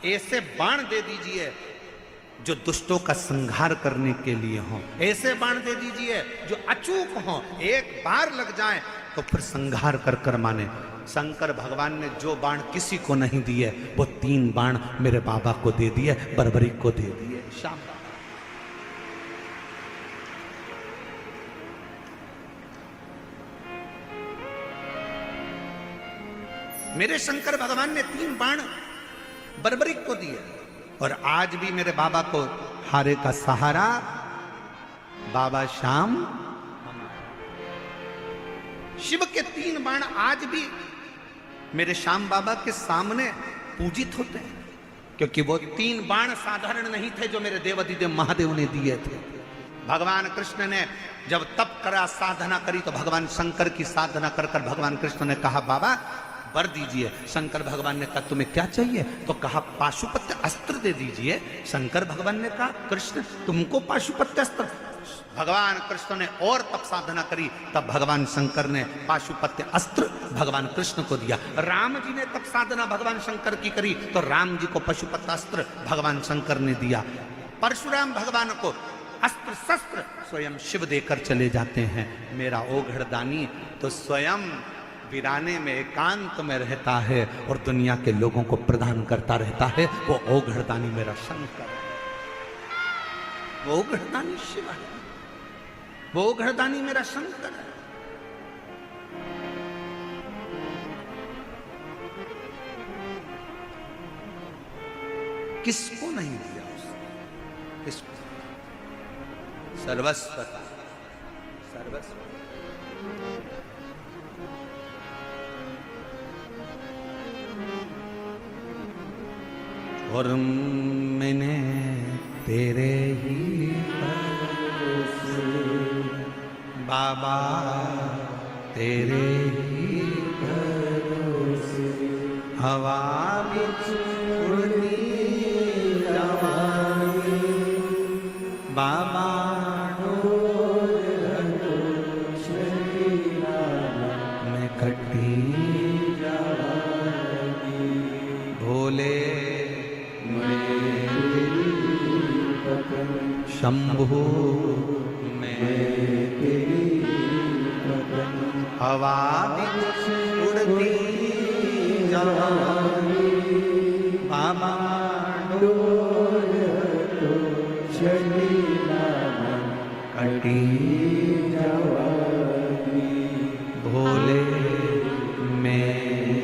ऐसे बाण दे दीजिए जो दुष्टों का संहार करने के लिए हो, ऐसे बाण दे दीजिए जो अचूक हो, एक बार लग जाए तो फिर संहार कर कर माने। शंकर भगवान ने जो बाण किसी को नहीं दिए, वो 3 बाण मेरे बाबा को दे दिए, बर्बरीक को दे दिए। शाम मेरे शंकर भगवान ने 3 बाण बर्बरीक को दिए। और आज भी मेरे बाबा को हारे का सहारा बाबा श्याम। शिव के 3 बाण आज भी मेरे श्याम बाबा के सामने पूजित होते हैं, क्योंकि वो 3 बाण साधारण नहीं थे जो मेरे देवाधिदेव महादेव ने दिए थे। भगवान कृष्ण ने जब तप करा, साधना करी, तो भगवान शंकर की साधना कर कर भगवान कृष्ण ने कहा, बाबा वर दीजिए। शंकर भगवान ने कहा, तुम्हें क्या चाहिए? तो कहा, पाशुपत्य अस्त्र दे दीजिए। शंकर भगवान ने कहा, कृष्ण तुमको पाशुपत्य अस्त्र? भगवान कृष्ण ने और तप साधना करी, तब भगवान शंकर ने पाशुपत्य अस्त्र भगवान कृष्ण को दिया। राम जी ने तप साधना भगवान शंकर की करी, तो राम जी को पाशुपत्य अस्त्र भगवान शंकर ने दिया। परशुराम भगवान को अस्त्र शस्त्र स्वयं शिव देकर चले जाते हैं। मेरा ओघड़दानी तो स्वयं वीराने में एकांत में रहता है और दुनिया के लोगों को प्रदान करता रहता है। वो ओघड़दानी मेरा शंकर है, वो ओघड़दानी शिव है, वो ओघड़दानी मेरा शंकर है। किसको नहीं दिया उसने? किसको? सर्वस्व, सर्वस्व। और मैंने तेरे ही बाबा, तेरे ही हवा बिच उड़ती जावांगी, बाबा मैं कटी जावांगी, भोले शंभु हवा बिच उड़ती जावांगी, बाबा डोर तो चली कटी जावांगी, भोले मैं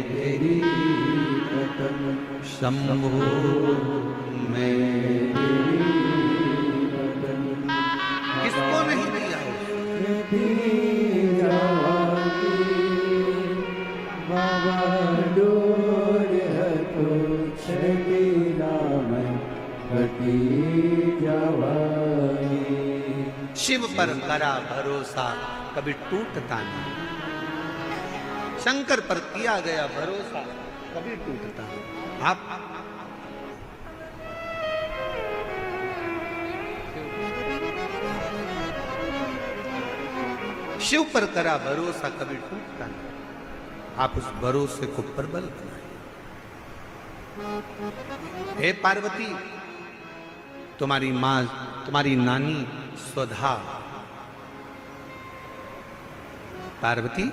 तेरी शंभु मैं किसको नहीं दिया बाबा डोर तो छलीला में कटी जावांगी। शिव पर करा भरोसा कभी टूटता नहीं, शंकर पर किया गया भरोसा कभी टूटता नहीं। आप शिव पर करा भरोसा कभी टूटता नहीं, आप उस भरोसे को प्रबल बनाए। हे पार्वती, तुम्हारी मां, तुम्हारी नानी स्वधा, पार्वती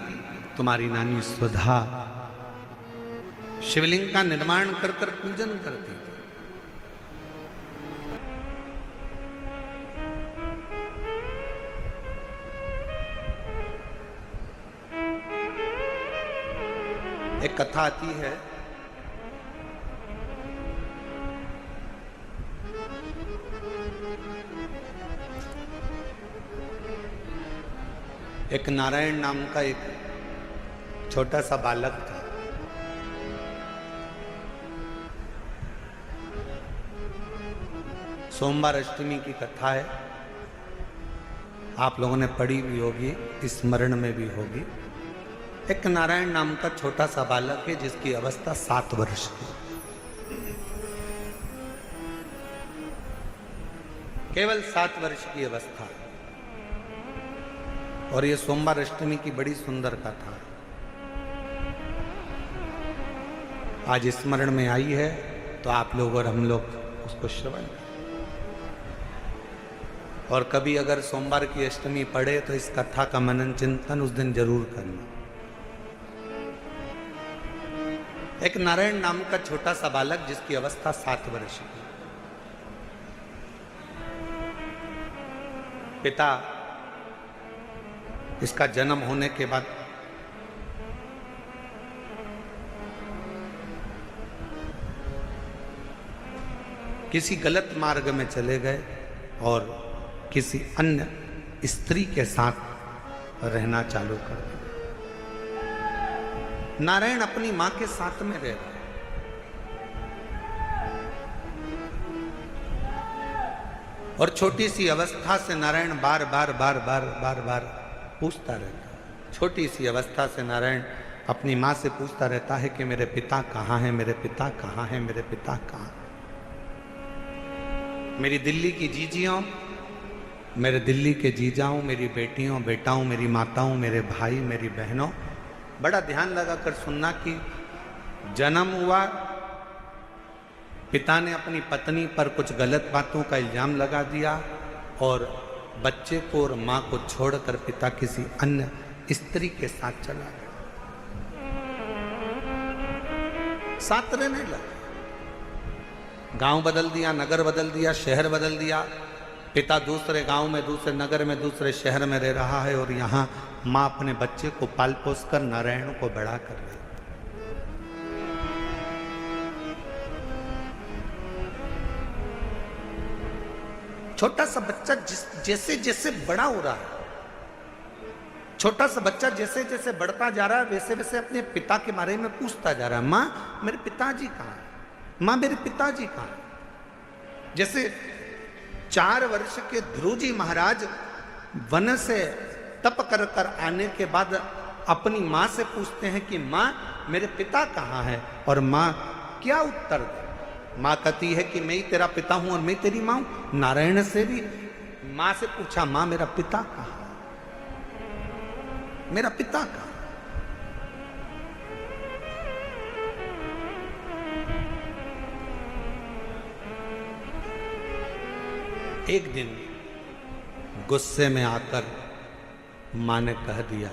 तुम्हारी नानी स्वधा शिवलिंग का निर्माण कर कर पूजन करती थी। एक कथा आती है, एक नारायण नाम का एक छोटा सा बालक था। सोमवार अष्टमी की कथा है, आप लोगों ने पढ़ी भी होगी, स्मरण में भी होगी। एक नारायण नाम का छोटा सा बालक है जिसकी अवस्था 7 वर्ष की, केवल 7 वर्ष की अवस्था। और ये सोमवार अष्टमी की बड़ी सुंदर कथा आज स्मरण में आई है, तो आप लोग और हम लोग उसको श्रवण करें। और कभी अगर सोमवार की अष्टमी पढ़े तो इस कथा का मनन चिंतन उस दिन जरूर करना। एक नारायण नाम का छोटा सा बालक जिसकी अवस्था 7 वर्ष की, पिता इसका जन्म होने के बाद किसी गलत मार्ग में चले गए और किसी अन्य स्त्री के साथ रहना चालू कर दिया। नारायण अपनी मां के साथ में रह रहे, और छोटी सी अवस्था से नारायण बार बार पूछता रहता है। छोटी सी अवस्था से नारायण अपनी मां से पूछता रहता है कि मेरे पिता कहाँ हैं, मेरे पिता कहाँ हैं, मेरे पिता कहाँ। मेरी दिल्ली की जीजियों, मेरे दिल्ली के जीजाओं, मेरी बेटियों बेटाओं, मेरी माताओं, मेरे भाई, मेरी बहनों, बड़ा ध्यान लगाकर सुनना कि जन्म हुआ, पिता ने अपनी पत्नी पर कुछ गलत बातों का इल्जाम लगा दिया और बच्चे को और मां को छोड़कर पिता किसी अन्य स्त्री के साथ चला गया। साथ रहने लगा, गांव बदल दिया, नगर बदल दिया, शहर बदल दिया। पिता दूसरे गांव में, दूसरे नगर में, दूसरे शहर में रह रहा है और यहाँ माँ अपने बच्चे को पाल पोस कर नारायण को बड़ा कर रही। छोटा सा बच्चा जैसे जैसे बड़ा हो रहा है, छोटा सा बच्चा जैसे जैसे बढ़ता जा रहा है, वैसे वैसे अपने पिता के बारे में पूछता जा रहा है। माँ मेरे पिताजी कहाँ हैं, माँ मेरे पिताजी कहाँ हैं। जैसे 4 वर्ष के ध्रुव जी महाराज वन से तप कर कर आने के बाद अपनी माँ से पूछते हैं कि माँ मेरे पिता कहाँ है? और माँ क्या उत्तर दे? माँ कहती है कि मैं ही तेरा पिता हूं और मैं तेरी माँ हूं। नारायण से भी माँ से पूछा, माँ मेरा पिता कहाँ है? मेरा पिता कहाँ? एक दिन गुस्से में आकर मां ने कह दिया,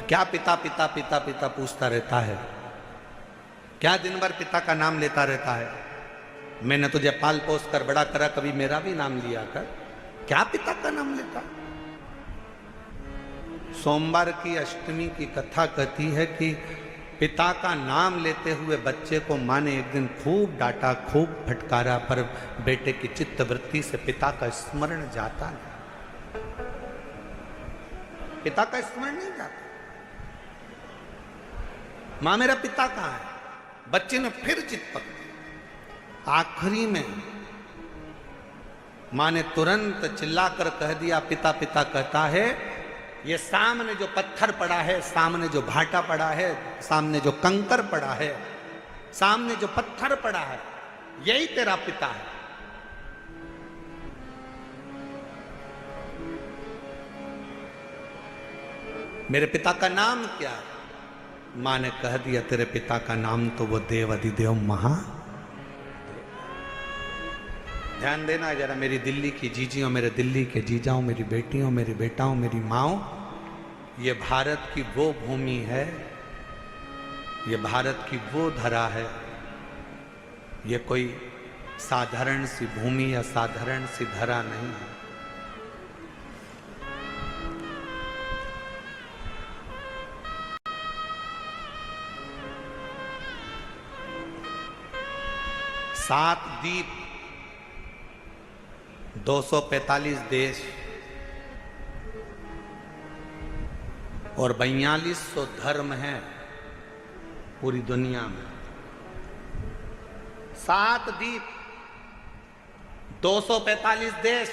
क्या पिता पिता पिता पिता पूछता रहता है? क्या दिन भर पिता का नाम लेता रहता है? मैंने तुझे पाल पोस कर बड़ा करा, कभी मेरा भी नाम लिया कर। क्या पिता का नाम लेता? सोमवार की अष्टमी की कथा कहती है कि पिता का नाम लेते हुए बच्चे को मां ने एक दिन खूब डांटा, खूब फटकारा, पर बेटे की चित्त वृत्ति से पिता का स्मरण जाता नहीं। पिता का स्मरण नहीं जाता। मां मेरा पिता कहां है? बच्चे ने फिर चित पकड़ी। आखिरी में मां ने तुरंत चिल्लाकर कह दिया, पिता पिता कहता है, ये सामने जो पत्थर पड़ा है, सामने जो भाटा पड़ा है, सामने जो कंकर पड़ा है, सामने जो पत्थर पड़ा है, यही तेरा पिता है। मेरे पिता का नाम क्या है? मां ने कह दिया, तेरे पिता का नाम तो वो देव अधिदेव महा। ध्यान देना जरा, मेरी दिल्ली की जीजियों, मेरे दिल्ली के जीजाओं, मेरी बेटियों, मेरी बेटाओं, मेरी माओ, ये भारत की वो भूमि है, ये भारत की वो धरा है। ये कोई साधारण सी भूमि या साधारण सी धरा नहीं है। सात द्वीप, 245 देश और 4200 धर्म हैं पूरी दुनिया में। 7 द्वीप, 245 देश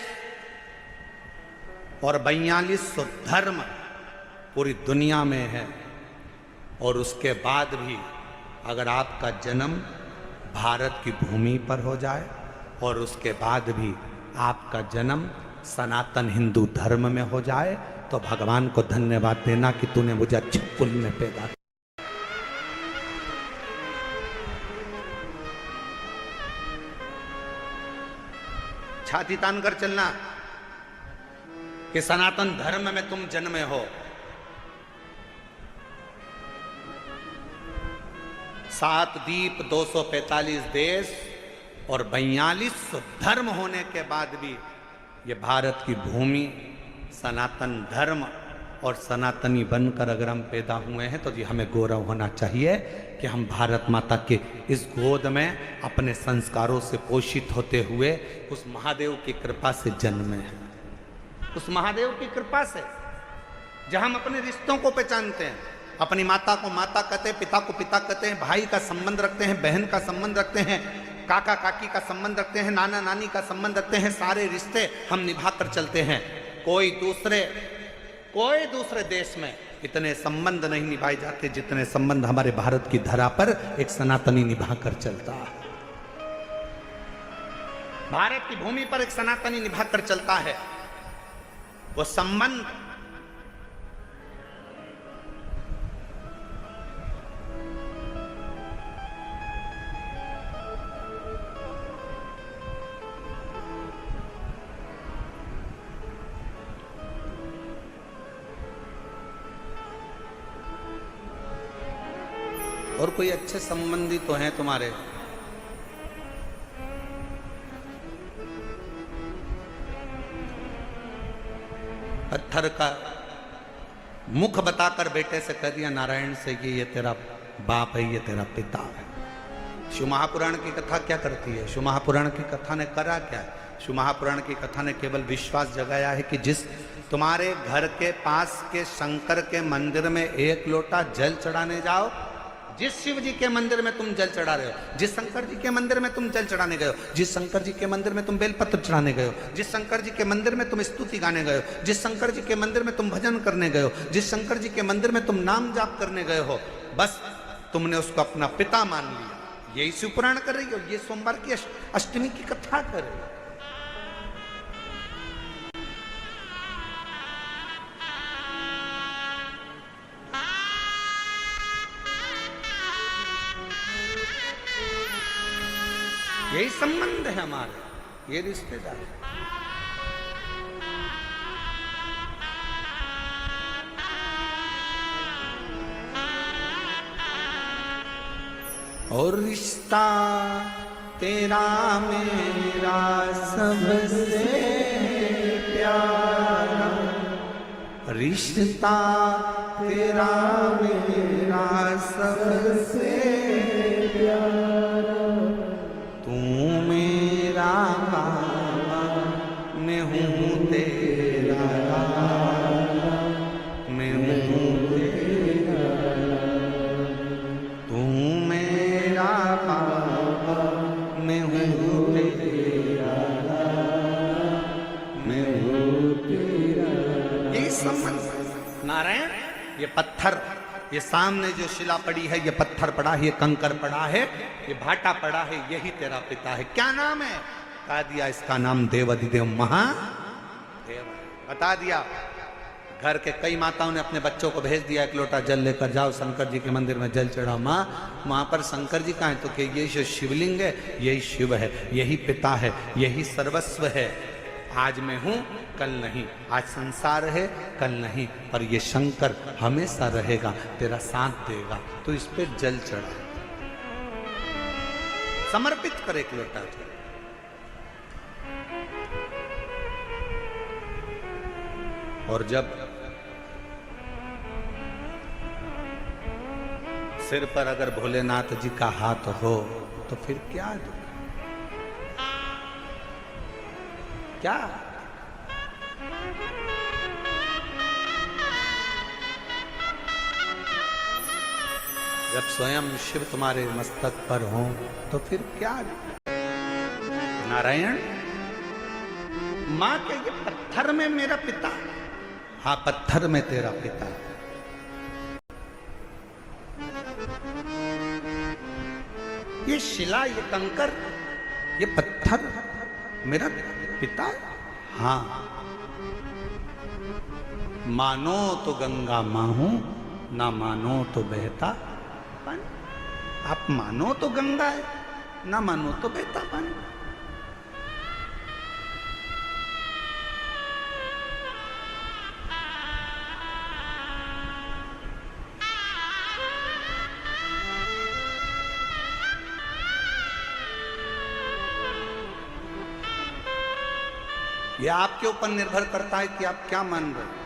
और 4200 धर्म पूरी दुनिया में है। और उसके बाद भी अगर आपका जन्म भारत की भूमि पर हो जाए और उसके बाद भी आपका जन्म सनातन हिंदू धर्म में हो जाए, तो भगवान को धन्यवाद देना कि तूने मुझे अच्छे कुल में पैदा किया। छाती तान कर चलना कि सनातन धर्म में तुम जन्मे हो। 7 द्वीप, 245 देश और 4200 धर्म होने के बाद भी ये भारत की भूमि सनातन धर्म और सनातनी बनकर अगर हम पैदा हुए हैं तो जी हमें गौरव होना चाहिए कि हम भारत माता के इस गोद में अपने संस्कारों से पोषित होते हुए उस महादेव की कृपा से जन्मे हैं। उस महादेव की कृपा से जहां हम अपने रिश्तों को पहचानते हैं, अपनी माता को माता कहते हैं, पिता को पिता कहते हैं, भाई का संबंध रखते हैं, बहन का संबंध रखते हैं, काका काकी का संबंध रखते हैं, नाना नानी का संबंध रखते हैं। सारे रिश्ते हम निभा कर चलते हैं। कोई दूसरे देश में इतने संबंध नहीं निभाए जाते जितने संबंध हमारे भारत की धरा पर एक सनातनी निभा कर चलता है। भारत की भूमि पर एक सनातनी निभा कर चलता है। वो संबंध और कोई अच्छे संबंधी तो हैं तुम्हारे? पत्थर का मुख बताकर बेटे से कह दिया नारायण से कि ये तेरा बाप है, ये तेरा पिता है। शिव महापुराण की कथा क्या करती है? शिव महापुराण की कथा ने करा क्या है? शिव महापुराण की कथा ने केवल विश्वास जगाया है कि जिस तुम्हारे घर के पास के शंकर के मंदिर में 1 लोटा जल चढ़ाने जाओ, जिस शिव जी के मंदिर में तुम जल चढ़ा रहे हो, जिस शंकर जी के मंदिर में तुम जल चढ़ाने गए हो, जिस शंकर जी के मंदिर में तुम बेलपत्र चढ़ाने गए हो, जिस शंकर जी के मंदिर में तुम स्तुति गाने गए हो, जिस शंकर जी के मंदिर में तुम भजन करने गए हो, जिस शंकर जी के मंदिर में तुम नाम जाप करने गए हो, बस तुमने उसको अपना पिता मान लिया। यही शिवपुराण कर रही हो, ये सोमवार की अष्टमी की कथा कर रही हो। यही संबंध है हमारे, ये रिश्तेदार। और रिश्ता तेरा मेरा सबसे प्यारा, रिश्ता तेरा मेरा सबसे प्यारा, तू मेरा बाबा मैं हूँ तेरा लाला, मैं हूँ तेरा तू मेरा बाबा मैं हूँ तेरा लाला, मैं हूँ तेरा। यही संबंध। नारायण, ये पत्थर, ये सामने जो शिला पड़ी है, ये पत्थर पड़ा है, ये कंकर पड़ा है, ये भाटा पड़ा है, यही तेरा पिता है। क्या नाम है? बता दिया, इसका नाम देवाधिदेव महादेव। बता दिया। घर के कई माताओं ने अपने बच्चों को भेज दिया, एक लोटा जल लेकर जाओ शंकर जी के मंदिर में जल चढ़ाओ। माँ, वहां पर शंकर जी कहाँ है? तो कि ये जो शिवलिंग है यही शिव है, यही पिता है, यही सर्वस्व है। आज मैं हूं, कल नहीं। आज संसार है, कल नहीं, पर ये शंकर हमेशा रहेगा, तेरा साथ देगा। तो इस पे जल चढ़ा, समर्पित करे एक लोटा। और जब सिर पर अगर भोलेनाथ जी का हाथ हो तो फिर क्या दुख, क्या? जब स्वयं शिव तुम्हारे मस्तक पर हो तो फिर क्या? नारायण, मां के ये पत्थर में मेरा पिता, हाँ पत्थर में तेरा पिता। ये शिला, ये कंकर, ये पत्थर मेरा पिता, हाँ। मानो तो गंगा मां हूं, ना मानो तो बहता पानी। आप मानो तो गंगा है, ना मानो तो बहता पानी। यह आपके ऊपर निर्भर करता है कि आप क्या मान रहे हो।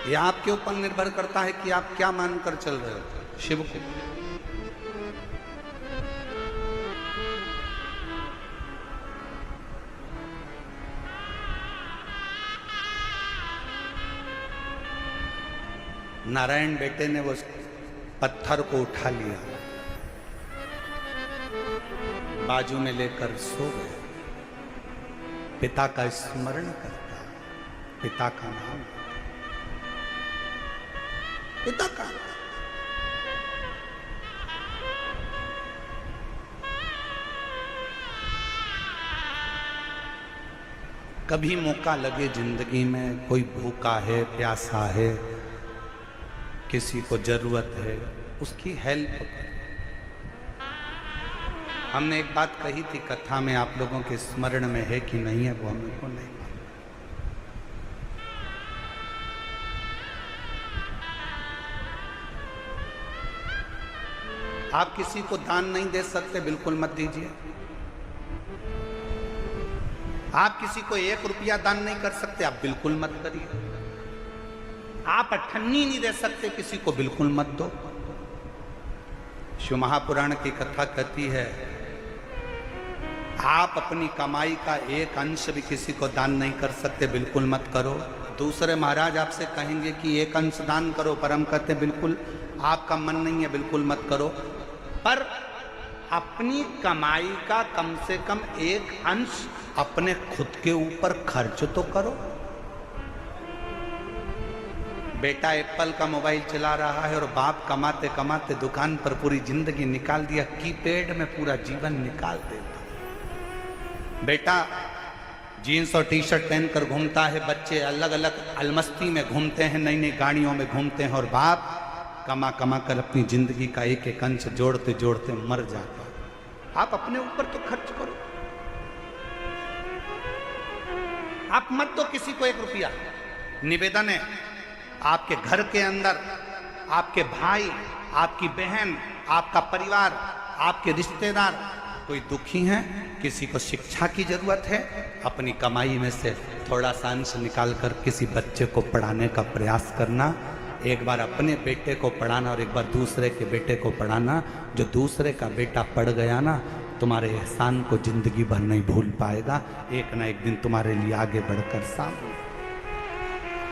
यह आपके ऊपर निर्भर करता है कि आप क्या मानकर चल रहे हो शिव को। नारायण बेटे ने वो पत्थर को उठा लिया, बाजू में लेकर सो गए। पिता का स्मरण करता, पिता का नाम, पिता का। कभी मौका लगे जिंदगी में, कोई भूखा है, प्यासा है, किसी को जरूरत है, उसकी हेल्प करें। हमने एक बात कही थी कथा में, आप लोगों के स्मरण में है कि नहीं है वो हमें को नहीं मालूम। आप किसी को दान नहीं दे सकते, बिल्कुल मत दीजिए। आप किसी को 1 रुपया दान नहीं कर सकते, आप बिल्कुल मत करिए। आप अठन्नी नहीं दे सकते, किसी को बिल्कुल मत दो। शिव महापुराण की कथा कहती है, आप अपनी कमाई का एक अंश भी किसी को दान नहीं कर सकते, बिल्कुल मत करो। दूसरे महाराज आपसे कहेंगे कि एक अंश दान करो, पर हम कहते हैं बिल्कुल आपका मन नहीं है, बिल्कुल मत करो। पर अपनी कमाई का कम से कम एक अंश अपने खुद के ऊपर खर्च तो करो। बेटा एप्पल का मोबाइल चला रहा है और बाप कमाते कमाते दुकान पर पूरी जिंदगी निकाल दिया, कीपैड में पूरा जीवन निकाल देता। बेटा जीन्स और टी शर्ट पहनकर घूमता है, बच्चे अलग अलग अलमस्ती में घूमते हैं, नई नई गाड़ियों में घूमते हैं, और बाप कमा कमा कर अपनी जिंदगी का एक एक अंश जोड़ते जोड़ते मर जाता। आप अपने ऊपर तो खर्च करो। आप मत दो किसी को 1 रुपया। निवेदन है, आपके घर के अंदर आपके भाई, आपकी बहन, आपका परिवार, आपके रिश्तेदार कोई दुखी हैं, किसी को शिक्षा की जरूरत है, अपनी कमाई में से थोड़ा सा अंश निकाल कर किसी बच्चे को पढ़ाने का प्रयास करना। एक बार अपने बेटे को पढ़ाना और एक बार दूसरे के बेटे को पढ़ाना। जो दूसरे का बेटा पढ़ गया ना, तुम्हारे एहसान को जिंदगी भर नहीं भूल पाएगा, एक ना एक दिन तुम्हारे लिए आगे बढ़कर सामने।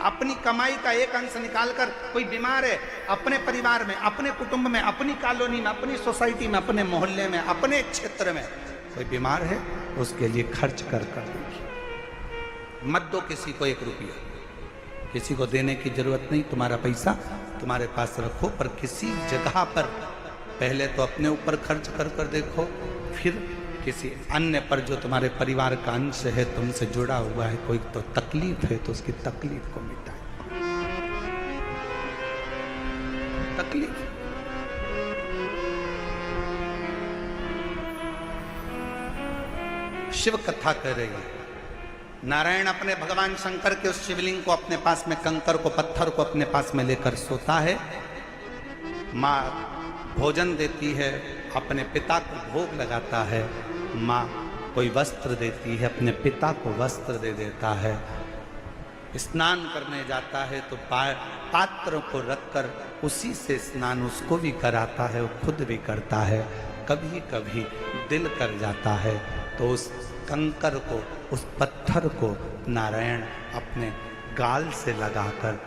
अपनी कमाई का एक अंश निकालकर, कोई बीमार है, अपने परिवार में, अपने कुटुंब में, अपनी कॉलोनी में, अपनी सोसाइटी में, अपने मोहल्ले में, अपने क्षेत्र में कोई बीमार है, उसके लिए खर्च कर देखिए। मत दो किसी को 1 रुपया, किसी को देने की जरूरत नहीं। तुम्हारा पैसा तुम्हारे पास रखो, पर किसी जगह पर पहले तो अपने ऊपर खर्च कर कर देखो, फिर किसी अन्य पर जो तुम्हारे परिवार का अंश है, तुमसे जुड़ा हुआ है, कोई तो तकलीफ है तो उसकी तकलीफ को मिटाए। तकलीफ शिव कथा कह रही है। नारायण अपने भगवान शंकर के उस शिवलिंग को अपने पास में, कंकर को, पत्थर को अपने पास में लेकर सोता है। माँ भोजन देती है, अपने पिता को भोग लगाता है। माँ कोई वस्त्र देती है, अपने पिता को वस्त्र दे देता है। स्नान करने जाता है तो पात्र को रखकर उसी से स्नान उसको भी कराता है, वो खुद भी करता है। कभी कभी दिल कर जाता है तो उस कंकर को, उस पत्थर को नारायण अपने गाल से लगाकर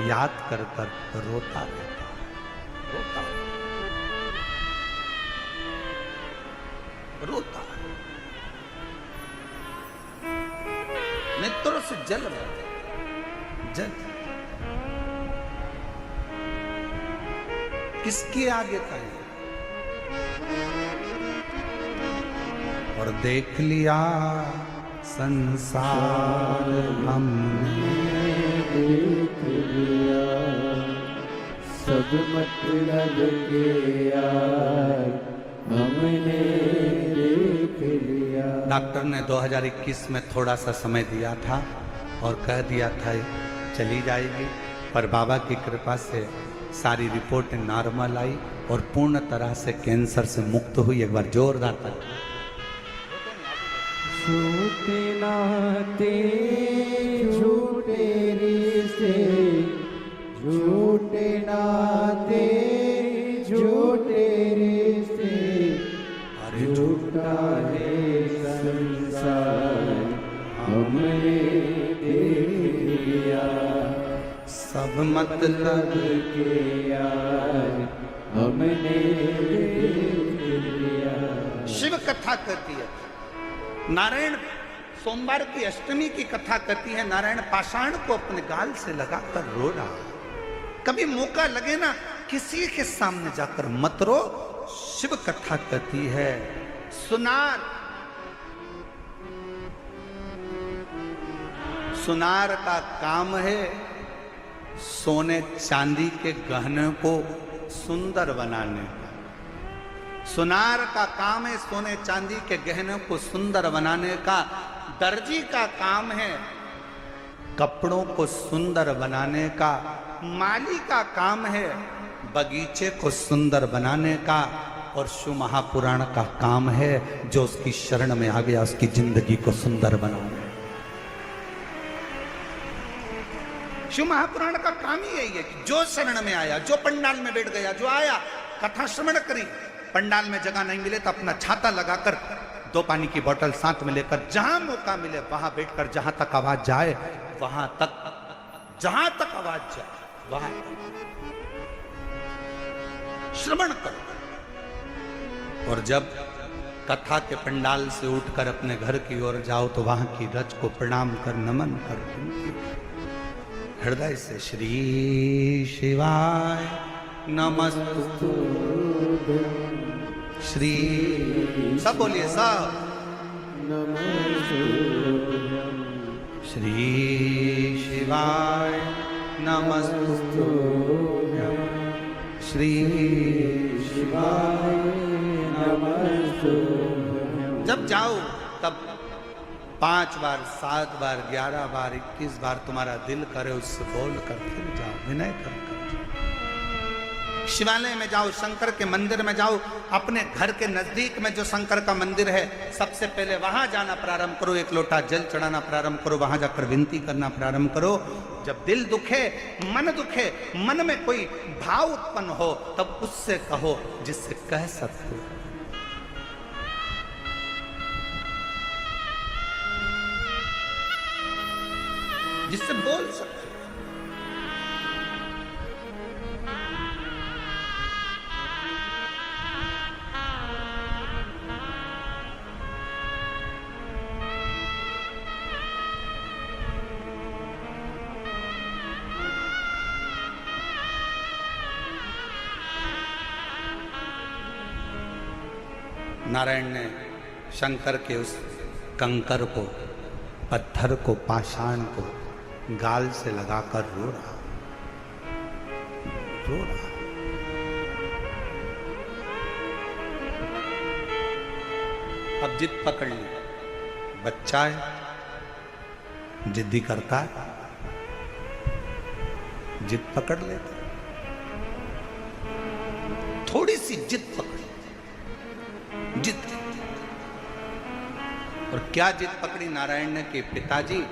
याद कर कर रोता रहता, रोता रोता, नेत्रों से जल बहता, जल। किसके आगे कहें? और देख लिया संसार हमने, देख लिया सब मतलब के यार हमने देख लिया। डॉक्टर ने 2021 में थोड़ा सा समय दिया था और कह दिया था चली जाएगी, पर बाबा की कृपा से सारी रिपोर्ट नॉर्मल आई और पूर्ण तरह से कैंसर से मुक्त हुई। एक बार जोरदार तक। झूठे नाते झूठे रिश्ते, झूठे नाते झूठे रिश्ते, झूठा है संसार हमने देख लिया। सब मतलब के यार हमने देख लिया। शिव कथा कहती है, नारायण सोमवार की अष्टमी की कथा कहती है, नारायण पाषाण को अपने गाल से लगाकर रो रहा। कभी मौका लगे ना, किसी के सामने जाकर मत रो। शिव कथा कहती है, सुनार, सुनार का काम है सोने चांदी के गहने को सुंदर बनाने का। सुनार का काम है सोने चांदी के गहने को सुंदर बनाने का। दर्जी का काम है कपड़ों को सुंदर बनाने का। माली का काम है बगीचे को सुंदर बनाने का। और शिव महापुराण का काम है जो उसकी शरण में आ गया उसकी जिंदगी को सुंदर बनाने। शिव महापुराण का काम ही यही है कि जो शरण में आया, जो पंडाल में बैठ गया, जो आया, कथा श्रवण करी, पंडाल में जगह नहीं मिले तो अपना छाता लगाकर 2 पानी की बोतल साथ में लेकर जहां मौका मिले वहां बैठकर जहां तक आवाज जाए वहां तक, जहां तक आवाज जाए वहां श्रवण करो। और जब कथा के पंडाल से उठकर अपने घर की ओर जाओ तो वहां की रज को प्रणाम कर नमन कर हृदय से श्री शिवाय नमस्तु, श्री सब बोलिए सब, श्री शिवाय नमस्तु, श्री शिवाय नमस्तु। जब जाओ तब 5 बार 7 बार 11 बार 21 बार तुम्हारा दिल करे उससे बोल कर फिर जाओ, विनय कर शिवालय में जाओ, शंकर के मंदिर में जाओ। अपने घर के नजदीक में जो शंकर का मंदिर है सबसे पहले वहां जाना प्रारंभ करो, 1 लोटा जल चढ़ाना प्रारंभ करो, वहां जाकर विनती करना प्रारंभ करो। जब दिल दुखे, मन दुखे, मन में कोई भाव उत्पन्न हो तब उससे कहो जिससे कह सकते हो। जिससे बोल सकते। नारायण ने शंकर के उस कंकर को, पत्थर को, पाषाण को गाल से लगाकर रो रहा। अब जिद पकड़ ली, बच्चा है, जिद्दी करता है, जिद पकड़ लेता, थोड़ी सी जिद पकड़, जिद। और क्या जिद पकड़ी नारायण ने कि पिताजी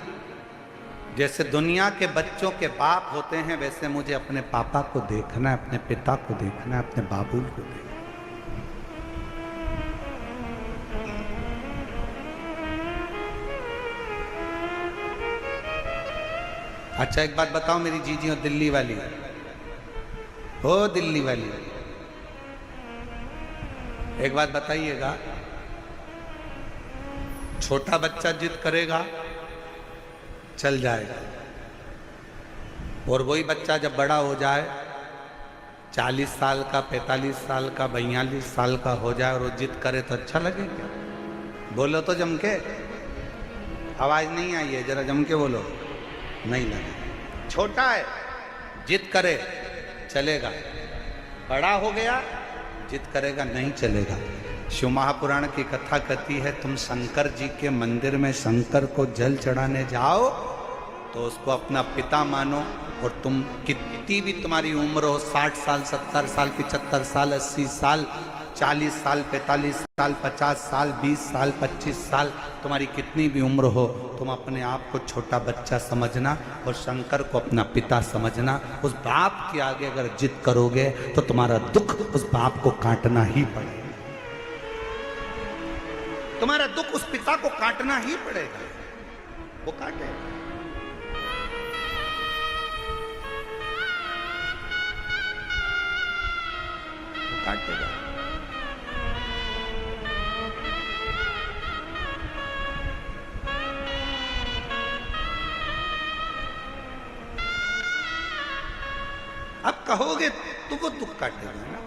जैसे दुनिया के बच्चों के बाप होते हैं वैसे मुझे अपने पापा को देखना है, अपने पिता को देखना है, अपने बाबुल को देखना। अच्छा एक बात बताओ मेरी जीजी और दिल्ली वाली, हो दिल्ली वाली, एक बात बताइएगा, छोटा बच्चा जिद करेगा चल जाएगा, और वही बच्चा जब बड़ा हो जाए 40 साल का, 45 साल का, 42 साल का हो जाए और वो जिद करे तो अच्छा लगेगा? बोलो तो जम के, आवाज नहीं आई है, जरा जम के बोलो, नहीं लगे। छोटा है जिद करे चलेगा, बड़ा हो गया जिद करेगा नहीं चलेगा। शिव महापुराण की कथा कहती है तुम शंकर जी के मंदिर में शंकर को जल चढ़ाने जाओ तो उसको अपना पिता मानो, और तुम कितनी भी तुम्हारी उम्र हो, 60 साल, 70 साल, 75 साल, 80 साल, 40 साल, 45 साल, 50 साल, 20 साल, 25 साल, तुम्हारी कितनी भी उम्र हो, तुम अपने आप को छोटा बच्चा समझना और शंकर को अपना पिता समझना। उस बाप के आगे अगर जिद करोगे तो तुम्हारा दुख उस बाप को काटना ही पड़ेगा, तुम्हारा दुख उस पिता को काटना ही पड़ेगा, वो काटेगा। वो काटेगा। अब कहोगे तो वो दुख काटेगा ना।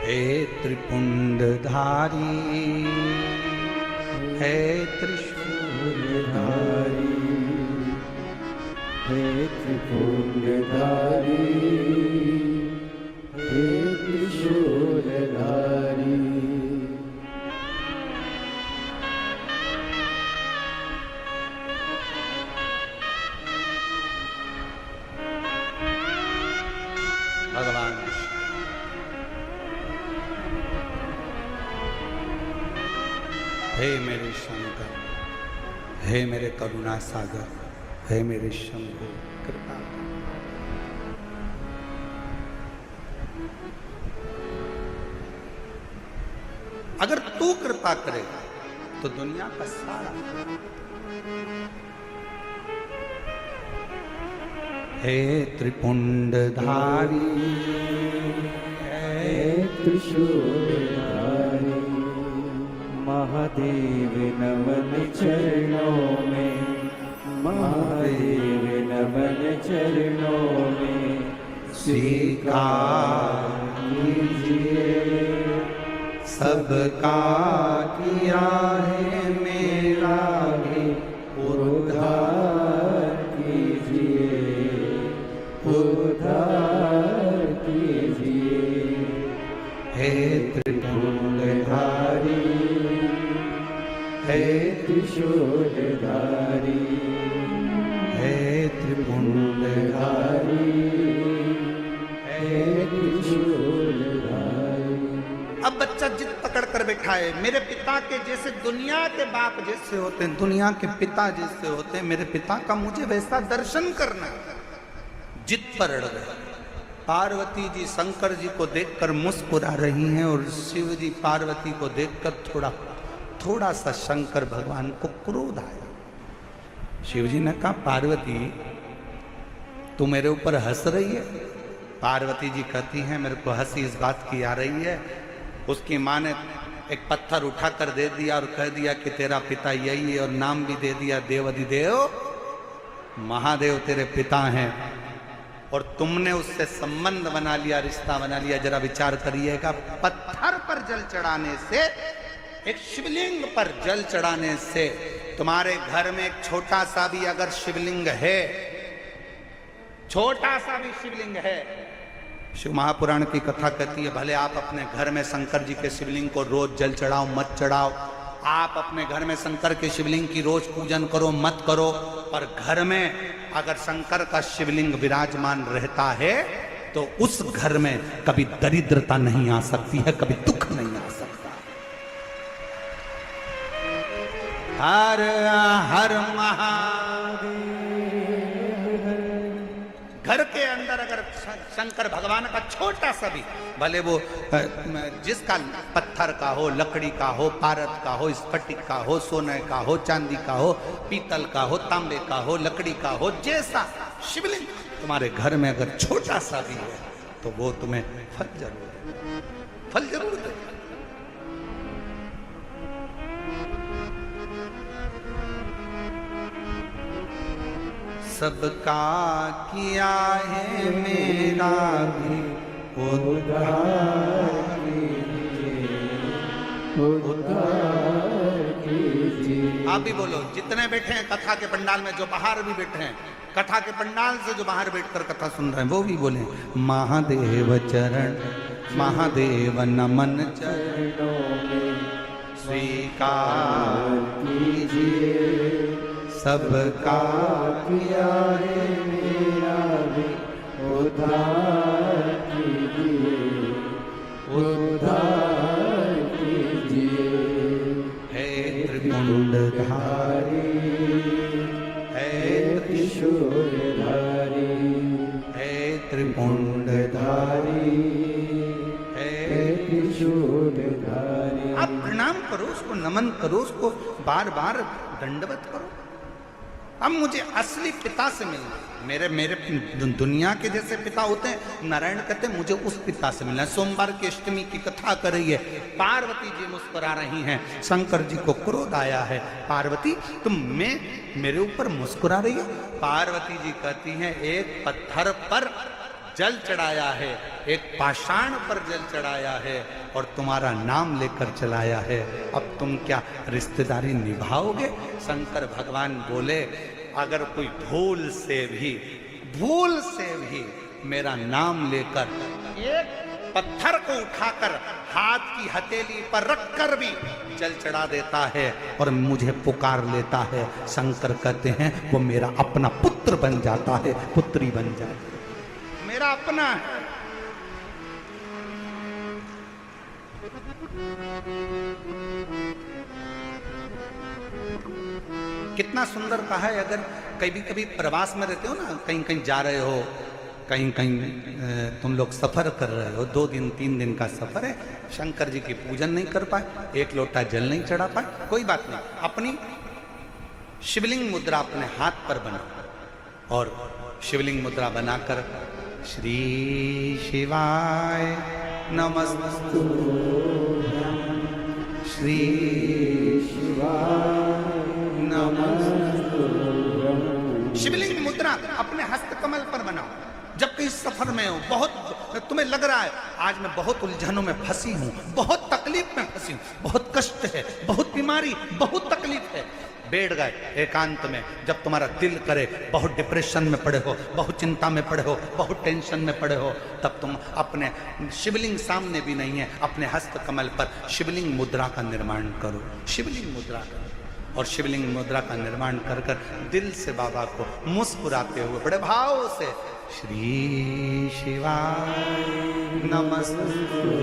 हे त्रिपुंडधारी, हे त्रिशूलधारी, हे त्रिपुंडधारी, हे त्रिशूलधारी, भगवान हे मेरे शंकर, हे मेरे करुणा सागर, हे मेरे शंभु कृपा। अगर तू कृपा करेगा तो दुनिया का सारा। हे त्रिपुंडधारी, हे त्रिशूलधारी, महादेव नमन चरणों में, महादेव नमन चरणों में, स्वीकार कीजिए सबका किया है मेरा भी उद्धार कीजिए, उद्धार कीजिए। हे त्रिपुंडधारी, हे त्रिशूलधारी, हे त्रिपुंडधारी, हे त्रिशूलधारी। अब बच्चा जिद पकड़ कर बैठा है, मेरे पिता के जैसे दुनिया के बाप जैसे होते हैं, दुनिया के पिता जैसे होते हैं, मेरे पिता का मुझे वैसा दर्शन करना। जिद पर अड़ गए। पार्वती जी शंकर जी को देखकर मुस्कुरा रही हैं और शिव जी पार्वती को देखकर थोड़ा सा शंकर भगवान को क्रोध आया। शिव जी ने कहा, पार्वती तू मेरे ऊपर हंस रही है? पार्वती जी कहती हैं, मेरे को हंसी इस बात की आ रही है, उसकी माँ ने एक पत्थर उठाकर दे दिया और कह दिया कि तेरा पिता यही है, और नाम भी दे दिया देवाधिदेव, महादेव तेरे पिता हैं, और तुमने उससे संबंध बना लिया, रिश्ता बना लिया। जरा विचार करिएगा, पत्थर पर जल चढ़ाने से, एक शिवलिंग पर जल चढ़ाने से, तुम्हारे घर में एक छोटा सा भी अगर शिवलिंग है, छोटा सा भी शिवलिंग है, शिव महापुराण की कथा कहती है, भले आप अपने घर में शंकर जी के शिवलिंग को रोज जल चढ़ाओ मत चढ़ाओ, आप अपने घर में शंकर के शिवलिंग की रोज पूजन करो मत करो, पर घर में अगर शंकर का शिवलिंग विराजमान रहता है तो उस घर में कभी दरिद्रता नहीं आ सकती है, कभी दुख नहीं आ सकता। हर हर महादेव। घर के अंदर अगर शंकर भगवान का छोटा सा भी, भले वो जिसका पत्थर का हो, लकड़ी का हो, पारद का हो, स्फटिक का हो, सोने का हो, चांदी का हो, पीतल का हो, तांबे का हो, लकड़ी का हो, जैसा शिवलिंग तुम्हारे घर में अगर छोटा सा भी है तो वो तुम्हें फल जरूर देगा, फल जरूर देगा। सबका किया है मेरा भी उद्धार कीजिए। आप भी बोलो, जितने बैठे हैं कथा के पंडाल में, जो बाहर भी बैठे हैं, कथा के पंडाल से जो बाहर बैठकर कथा सुन रहे हैं, वो भी बोले, महादेव चरण, महादेव नमन चरणों में स्वीकार कीजिए सबका किया है मेरा भी उद्धार कीजिए, उद्धार कीजिए। हे त्रिपुंडधारी, हे त्रिशूलधारी, हे त्रिपुंडधारी, हे त्रिशूलधारी। आप प्रणाम करो उसको, नमन करो उसको, बार बार दंडवत करो। अब मुझे असली पिता से मिलना, मेरे दुनिया के जैसे पिता होते हैं, नारायण कहते हैं मुझे उस पिता से मिलना है। सोमवार की अष्टमी की कथा कर रही है, पार्वती जी मुस्कुरा रही हैं, शंकर जी को क्रोध आया है, पार्वती तुम मेरे ऊपर मुस्कुरा रही है? पार्वती जी कहती हैं, एक पत्थर पर जल चढ़ाया है, एक पाषाण पर जल चढ़ाया है और तुम्हारा नाम लेकर चलाया है, अब तुम क्या रिश्तेदारी निभाओगे? शंकर भगवान बोले, अगर कोई भूल से भी मेरा नाम लेकर एक पत्थर को उठाकर हाथ की हथेली पर रखकर भी जल चढ़ा देता है और मुझे पुकार लेता है, शंकर कहते हैं वो मेरा अपना पुत्र बन जाता है, पुत्री बन जाता है, मेरा अपना है। कितना सुंदर कहा है। अगर कभी कभी प्रवास में रहते हो ना, कहीं कहीं जा रहे हो कहीं कहीं तुम लोग सफर कर रहे हो, 2 दिन 3 दिन का सफर है, शंकर जी की पूजन नहीं कर पाए, 1 लोटा जल नहीं चढ़ा पाए, कोई बात नहीं, अपनी शिवलिंग मुद्रा अपने हाथ पर बनाओ और शिवलिंग मुद्रा बनाकर श्री शिवाय नमस्तु, श्री शिवाय नमस्तु। शिवलिंग मुद्रा अपने हस्त कमल पर बनाओ। जब कहीं सफर में हो, बहुत तुम्हें लग रहा है आज मैं बहुत उलझनों में फंसी हूं, बहुत तकलीफ में फंसी हूं, बहुत कष्ट है, बहुत बीमारी, बहुत तकलीफ है, बैठ गए एकांत में, जब तुम्हारा दिल करे, बहुत डिप्रेशन में पड़े हो, बहुत चिंता में पड़े हो, बहुत टेंशन में पड़े हो, तब तुम अपने शिवलिंग सामने भी नहीं है, अपने हस्त कमल पर शिवलिंग मुद्रा का निर्माण करो, शिवलिंग मुद्रा करो और शिवलिंग मुद्रा का निर्माण कर कर दिल से बाबा को मुस्कुराते हुए बड़े भाव से श्री शिवाय नमस्तु।